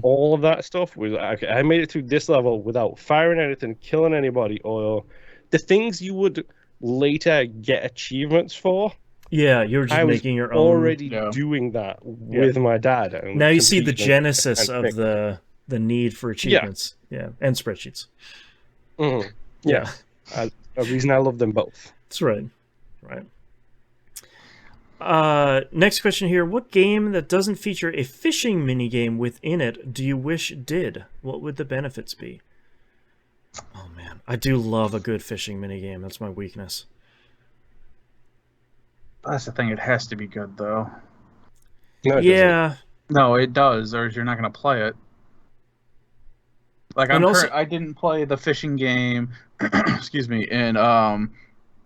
all of that stuff. I made it through this level without firing anything, killing anybody, or the things you would later get achievements for. Yeah, you're just making your own. Already doing that with my dad. Now you see the genesis of the the need for achievements. Yeah, and spreadsheets. Mm-hmm. Yeah. A reason I love them both. That's right. Right. Next question here. What game that doesn't feature a fishing minigame within it do you wish did? What would the benefits be? Oh, man. I do love a good fishing minigame. That's my weakness. That's the thing. It has to be good, though. No, it yeah. doesn't. No, it does, or you're not going to play it. Like, I didn't play the fishing game, excuse me, in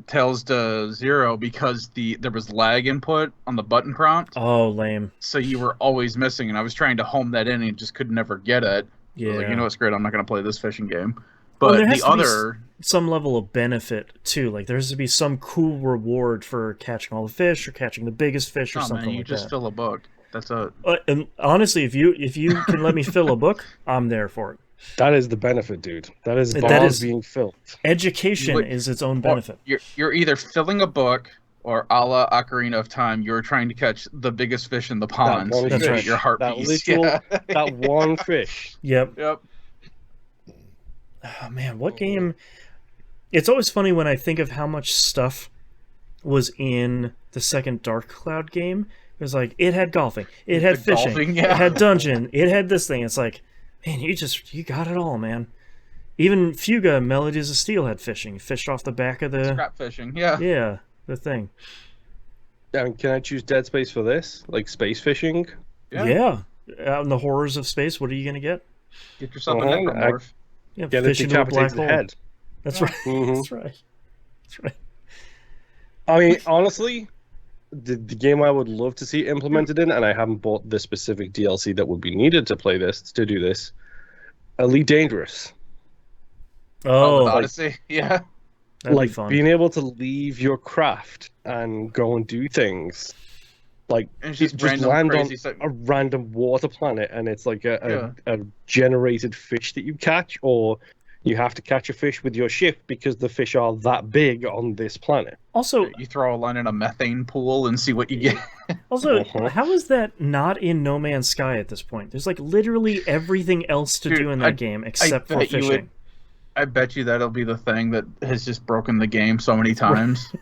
Tales to Zero because there was lag input on the button prompt. Oh, lame. So you were always missing, and I was trying to home that in and just could never get it. Yeah. I was like, you know what's great? I'm not going to play this fishing game. But there has the other... some level of benefit, too. Like, there has to be some cool reward for catching all the fish or catching the biggest fish or something like that. You just fill a book. That's it. And honestly, if you can let me fill a book, I'm there for it. That is the benefit, dude. That is being filled. Education is its own benefit. You're either filling a book, or a la Ocarina of Time, you're trying to catch the biggest fish in the pond. That's right. Your heart beats. That one fish. Yep. Yep. Oh, man, what game... It's always funny when I think of how much stuff was in the second Dark Cloud game. It was like, it had golfing, it had fishing, it had dungeon, it had this thing. It's like, man, you got it all, man. Even Fuga Melodies of Steel had fishing. You fished off the back of the... Scrap fishing, yeah. Yeah, the thing. Can I choose Dead Space for this? Like space fishing? Yeah. Out in the horrors of space, what are you going to get? Get yourself a necromorph. Yeah, get a decapitated head. That's right. Mm-hmm. That's right. That's right. I mean, honestly, the game I would love to see implemented in, and I haven't bought the specific DLC that would be needed to do this, Elite Dangerous. Oh, Odyssey, yeah. That'd like be fun. Being able to leave your craft and go and do things. Like just land on a random water planet, and it's like a generated fish that you catch, or you have to catch a fish with your ship because the fish are that big on this planet. Also, you throw a line in a methane pool and see what you get. Also, how is that not in No Man's Sky at this point? There's like literally everything else to do in that game except for fishing. I bet you that'll be the thing that has just broken the game so many times.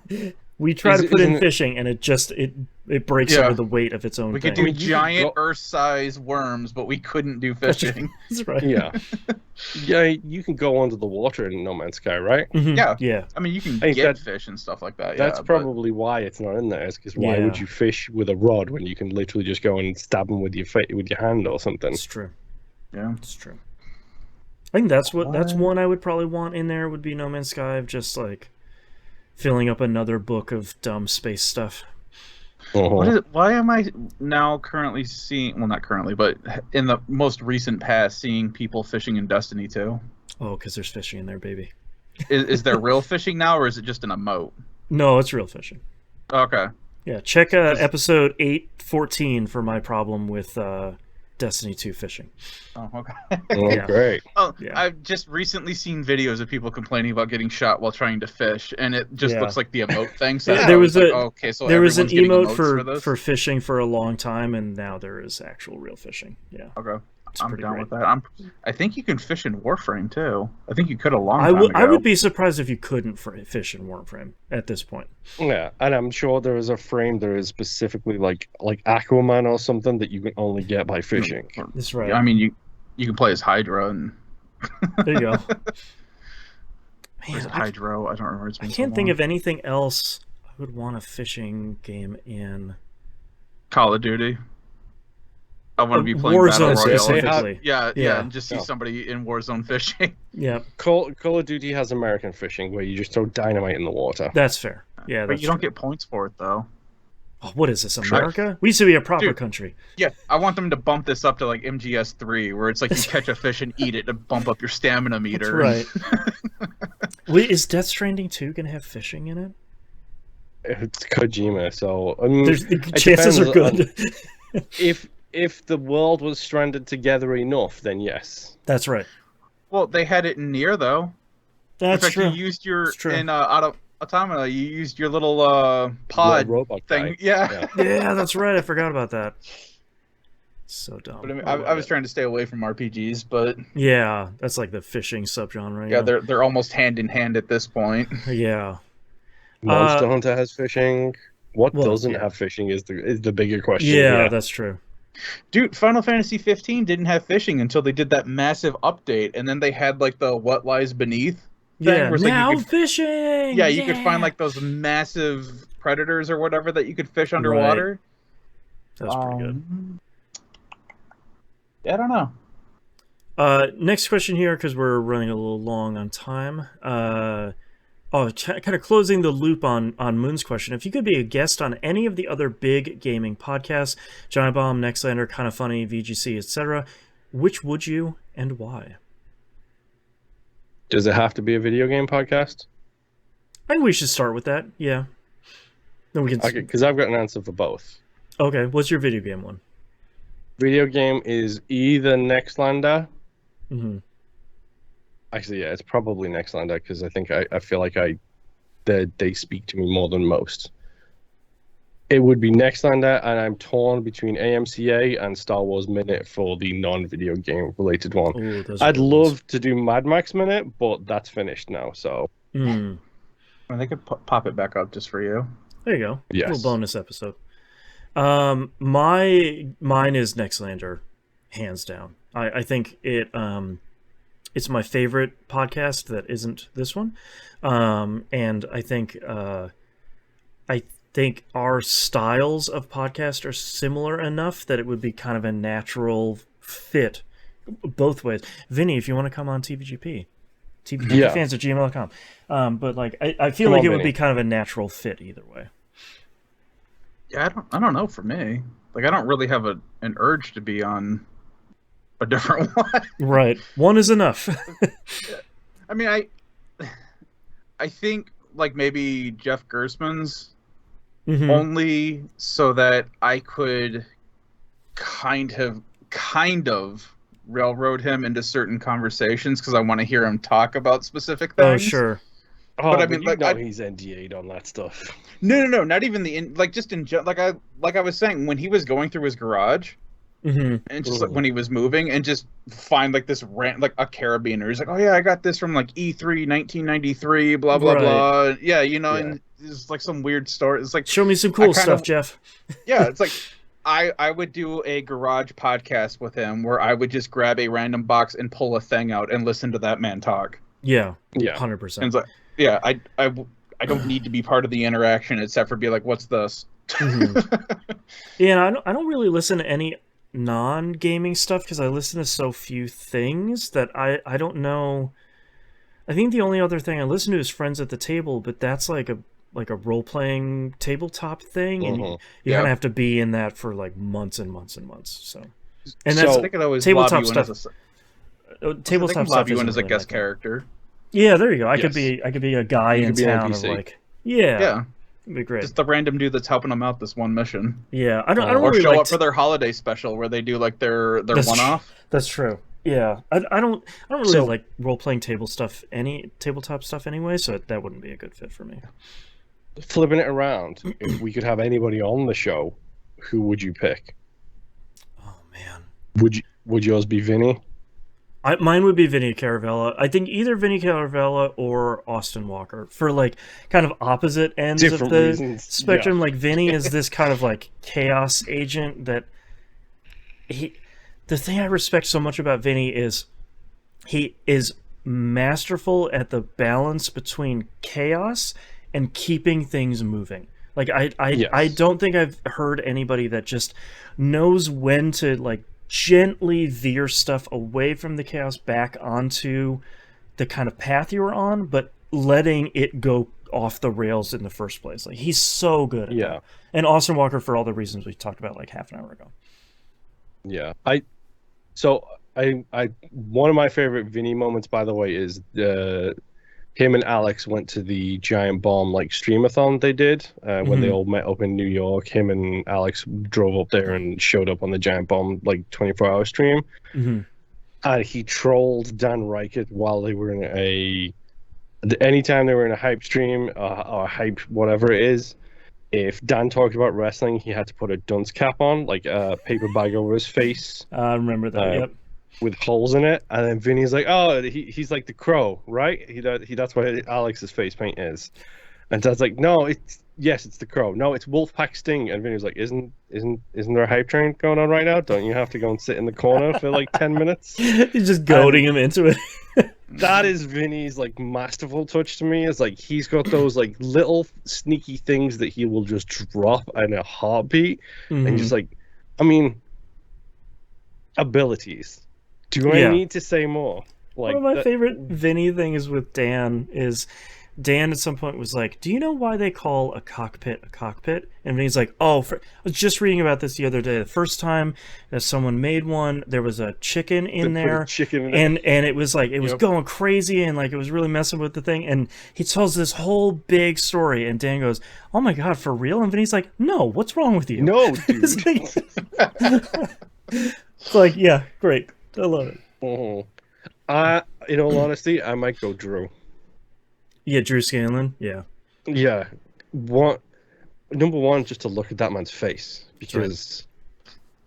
We try to put in fishing, and it breaks under the weight of its own thing. We could do giant Earth-size worms, but we couldn't do fishing. That's right. Yeah. Yeah, you can go under the water in No Man's Sky, right? Mm-hmm. Yeah. Yeah. I mean, you can get fish and stuff like that. That's probably why it's not in there, is because why would you fish with a rod when you can literally just go and stab them with your hand or something? It's true. Yeah. It's true. I think that's one I would probably want in there would be No Man's Sky, of just like filling up another book of dumb space stuff. Why am I now currently seeing, well, not currently, but in the most recent past, seeing people fishing in Destiny 2? Oh, because there's fishing in there, baby. Is there real fishing now, or is it just an emote? No, it's real fishing. Okay. Yeah, check episode 814 for my problem with Destiny 2 fishing. Oh, okay. Yeah. Great. Oh, yeah. I've just recently seen videos of people complaining about getting shot while trying to fish, and it just looks like the emote thing. So there was an emote for fishing for a long time, and now there is actual real fishing. Yeah. Okay. I'm down with that. I think you can fish in Warframe too. I think you could a long time ago. I would be surprised if you couldn't fish in Warframe at this point. Yeah, and I'm sure there is a frame that is specifically like Aquaman or something that you can only get by fishing. That's right. Yeah, I mean, you can play as Hydra and. There you go. Man, Hydro. I don't remember. I can't think of anything else I would want a fishing game in. Call of Duty. I want to be playing Warzone Battle Royale. specifically. Yeah, and just see somebody in Warzone fishing. Yeah. Call of Duty has American fishing, where you just throw dynamite in the water. That's fair. Yeah, but you don't get points for it, though. Oh, what is this, America? We used to be a proper country. Yeah, I want them to bump this up to like MGS3, where it's like you catch a fish and eat it to bump up your stamina meter. That's right. Wait, is Death Stranding 2 going to have fishing in it? It's Kojima, so the chances are good. If the world was stranded together enough, then yes. That's right. Well, they had it in Nier, though. That's true. You used your Automata. You used your little pod robot thing. guy. Yeah. Yeah, that's right. I forgot about that. So dumb. But I mean, I was trying to stay away from RPGs, but yeah, that's like the fishing subgenre. Yeah, they're almost hand in hand at this point. Yeah. Monster Hunter has fishing. What doesn't have fishing is the bigger question. Yeah, that's true. Dude, Final Fantasy 15 didn't have fishing until they did that massive update, and then they had like the What Lies Beneath thing. Yeah, where it's now like you could, fishing! Yeah, you could find like those massive predators or whatever that you could fish underwater. Right. That's pretty good. Yeah, I don't know. Next question here, because we're running a little long on time. Kind of closing the loop on Moon's question. If you could be a guest on any of the other big gaming podcasts, Giant Bomb, Nextlander, Kind of Funny, VGC, etc., which would you and why? Does it have to be a video game podcast? I think we should start with that. Yeah. Then we can. Okay, because I've got an answer for both. Okay, what's your video game one? Video game is either Nextlander. Mm-hmm. Actually, yeah, it's probably Nextlander because I think I feel like they speak to me more than most. It would be Nextlander, and I'm torn between AMCA and Star Wars Minute for the non-video game related one. Ooh, I'd love to do Mad Max Minute, but that's finished now. So they could pop it back up just for you. There you go. Yes. A little bonus episode. Mine is Nextlander, hands down. I think it's my favorite podcast that isn't this one, and I think our styles of podcast are similar enough that it would be kind of a natural fit both ways. Vinny, if you want to come on TVGP, TVGPfans@gmail.com. But like, I feel like it would be kind of a natural fit either way. Yeah, I don't know. For me, like, I don't really have an urge to be on a different one. Right, one is enough. I mean, I think like maybe Jeff Gersman's only so that I could kind of railroad him into certain conversations because I want to hear him talk about specific things. Oh, sure. But I mean, like, he's NDA'd on that stuff. No, not even like I was saying, when he was going through his garage, and just like when he was moving, and just find like this like a carabiner. He's like, oh yeah, I got this from like E3 1993, blah blah blah. Yeah, and it's like some weird story. It's like, show me some cool stuff, Jeff. Yeah, it's like I would do a garage podcast with him where I would just grab a random box and pull a thing out and listen to that man talk. Yeah, 100%. And it's like, yeah, I don't need to be part of the interaction except for be like, what's this? Yeah, I don't really listen to any non-gaming stuff because I listen to so few things that I don't know. I think the only other thing I listen to is Friends at the Table, but that's like a role-playing tabletop thing, and you kind of have to be in that for like months and months and months. So, and that's tabletop stuff. Tabletop stuff you in as a guest character. Yeah, there you go. I could be a guy in town of like yeah. It'd be great. Just the random dude that's helping them out this one mission. Yeah, I don't or really show up for their holiday special where they do like their one-off. That's true. Yeah, I don't really like role-playing tabletop stuff anyway, so that wouldn't be a good fit for me. Flipping it around, if we could have anybody on the show, who would you pick? Oh man, would yours be Vinny? Mine would be Vinny Caravella. I think either Vinny Caravella or Austin Walker for like kind of opposite ends of the spectrum. Yeah. Like Vinny is this kind of like chaos agent that the thing I respect so much about Vinny is he is masterful at the balance between chaos and keeping things moving. Like I don't think I've heard anybody that just knows when to like gently veer stuff away from the chaos back onto the kind of path you were on, but letting it go off the rails in the first place. Like he's so good at that. And Austin Walker for all the reasons we talked about like half an hour ago. Yeah. I one of my favorite Vinny moments, by the way, is him and Alex went to the Giant Bomb like streamathon they did when they all met up in New York. Him and Alex drove up there and showed up on the Giant Bomb like 24-hour stream. And he trolled Dan Reichert while they were in anytime they were in a hype stream or hype whatever it is, if Dan talked about wrestling, he had to put a dunce cap on, like a paper bag over his face. I remember that. Yep. With holes in it, and then Vinny's like, "Oh, he's like the Crow, right? That's what Alex's face paint is." And Dad's like, "No, it's the Crow. No, it's Wolfpack Sting." And Vinny's like, "Isn't there a hype train going on right now? Don't you have to go and sit in the corner for like 10 minutes?" He's just goading him into it. That is Vinny's like masterful touch to me. Is like he's got those like little sneaky things that he will just drop in a heartbeat, and just like, I mean, abilities. Do I need to say more? Like, one of my favorite Vinny things with Dan is Dan at some point was like, "Do you know why they call a cockpit a cockpit?" And Vinny's like, "Oh, I was just reading about this the other day. The first time that someone made one, there was a chicken in there, and it was like it was going crazy and like it was really messing with the thing." And he tells this whole big story, and Dan goes, "Oh my god, for real?" And Vinny's like, "No, what's wrong with you?" No, dude. It's like, yeah, great. I love it. In all honesty, I might go Drew. Yeah, Drew Scanlon. Yeah. Yeah. Number one, just to look at that man's face, because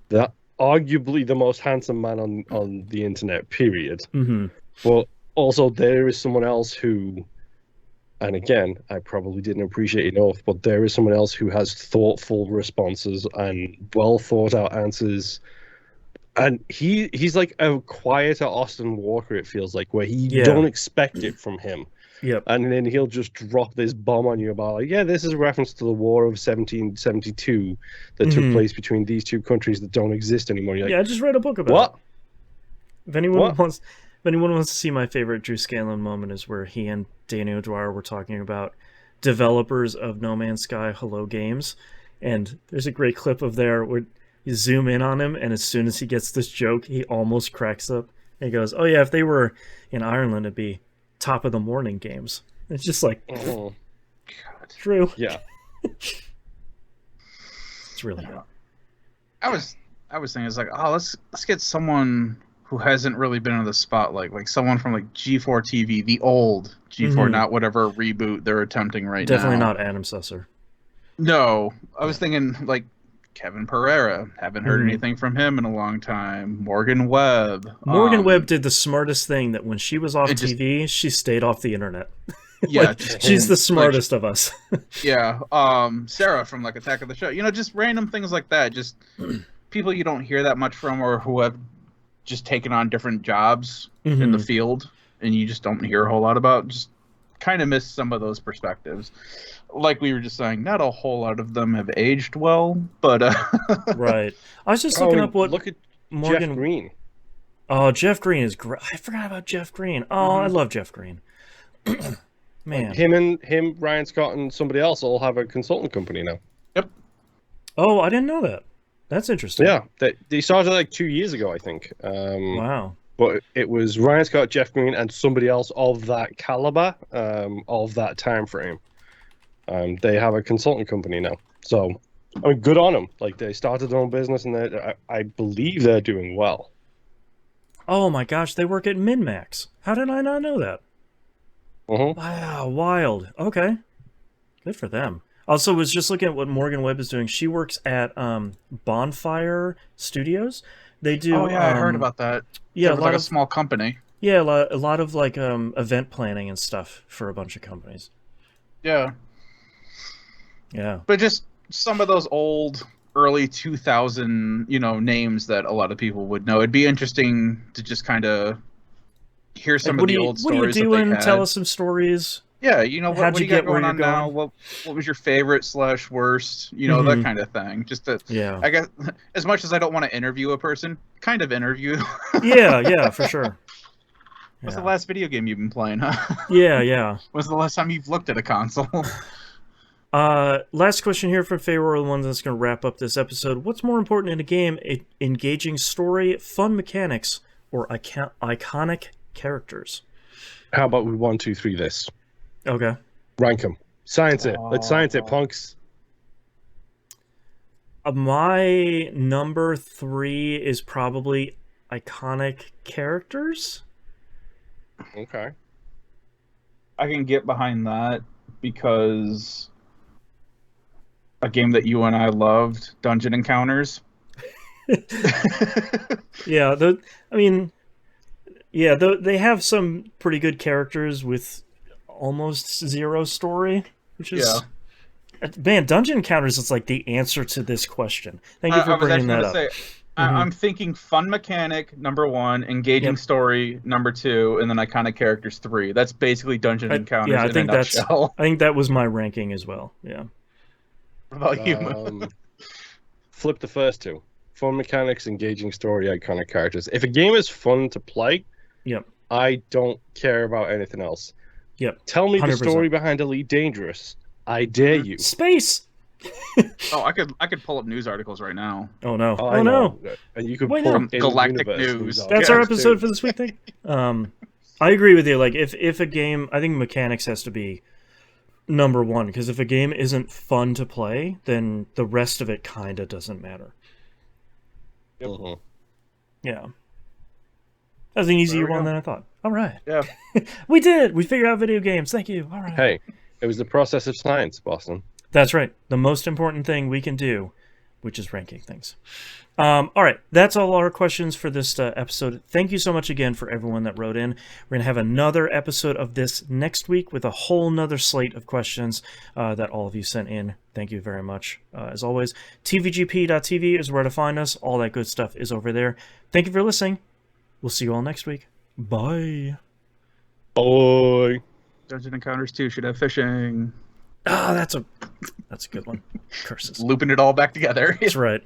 that arguably the most handsome man on the internet, period. But also there is someone else who, and again, I probably didn't appreciate enough, but there is someone else who has thoughtful responses and well thought out answers. And he's like a quieter Austin Walker, it feels like, where you don't expect it from him. Yep. And then he'll just drop this bomb on you about, like, yeah, this is a reference to the War of 1772 that took place between these two countries that don't exist anymore. You're like, I just read a book about it. If anyone wants to see my favorite Drew Scanlon moment, is where he and Danny O'Dwyer were talking about developers of No Man's Sky Hello Games. And there's a great clip of there where you zoom in on him, and as soon as he gets this joke, he almost cracks up. And he goes, "Oh yeah, if they were in Ireland, it'd be Top of the Morning Games." It's just like, God. True. Yeah. It's really good. I was thinking, it's like, oh, let's get someone who hasn't really been in the spotlight, like someone from like G4 TV, the old G4, not whatever reboot they're attempting right now. Definitely not Adam Susser. No, I was thinking like Kevin Pereira. Haven't heard anything from him in a long time. Morgan Webb. Morgan Webb did the smartest thing, that when she was off TV, she stayed off the internet. Yeah, she's the smartest of us. Yeah. Sarah from like Attack of the Show. Just random things like that. Just people you don't hear that much from, or who have just taken on different jobs in the field, and you just don't hear a whole lot about. Just kind of miss some of those perspectives. Like we were just saying, not a whole lot of them have aged well, but right. I was just looking up what. Look at Morgan Jeff Green. Oh, Jeff Green is great. I forgot about Jeff Green. Oh, I love Jeff Green. Man, him, Ryan Scott, and somebody else all have a consulting company now. Yep. Oh, I didn't know that. That's interesting. Yeah, they started like 2 years ago, I think. Wow. But it was Ryan Scott, Jeff Green, and somebody else of that caliber, of that time frame. They have a consulting company now, so I mean, good on them. Like, they started their own business, and I believe they're doing well. Oh my gosh, they work at MinMax. How did I not know that? Wow, wild. Okay, good for them. Also, was just looking at what Morgan Webb is doing. She works at Bonfire Studios. They do. Oh yeah, I heard about that. Yeah, like a small company. Yeah, a lot of like event planning and stuff for a bunch of companies. Yeah. Yeah. But just some of those old early 2000, names that a lot of people would know. It'd be interesting to just kind of hear some of the old stories. What are you doing? Tell us some stories. Yeah, what do you got going on now? What was your favorite / worst? That kind of thing. Just to, I guess, as much as I don't want to interview a person, kind of interview. yeah, for sure. What's the last video game you've been playing, huh? Yeah. When's the last time you've looked at a console? Last question here from Faye, the one that's going to wrap up this episode. What's more important in a game, engaging story, fun mechanics, or iconic characters? How about we 1, 2, 3 this? Okay. Rank them. Science it. Let's science it, punks. My number 3 is probably iconic characters. Okay. I can get behind that because a game that you and I loved, Dungeon Encounters. Yeah, they have some pretty good characters with almost zero story, which is man, Dungeon Encounters is like the answer to this question. Thank you for bringing that up. I'm thinking fun mechanic #1, engaging story #2, and then iconic characters 3. That's basically Dungeon Encounters in a nutshell. I think that was my ranking as well. Yeah. What about you? Flip the first two. Fun mechanics, engaging story, iconic characters. If a game is fun to play, I don't care about anything else. Tell me 100%. The story behind Elite Dangerous. I dare you. Space. Oh, I could pull up news articles right now. Oh no! Oh no! And you could pull from Galactic News. That's our episode for this week thing. I agree with you. Like if a game, I think mechanics has to be #1, because if a game isn't fun to play, then the rest of it kind of doesn't matter. Yeah. That was an easier one than I thought. All right. Yeah. We did. We figured out video games. Thank you. All right. Hey, it was the process of science, Boston. That's right. The most important thing we can do, which is ranking things. All right. That's all our questions for this episode. Thank you so much again for everyone that wrote in. We're going to have another episode of this next week with a whole nother slate of questions that all of you sent in. Thank you very much. As always, tvgp.tv is where to find us. All that good stuff is over there. Thank you for listening. We'll see you all next week. Bye. Bye. Dungeon Encounters 2 should have fishing. Ah, that's a good one. Curses. Looping it all back together. That's right.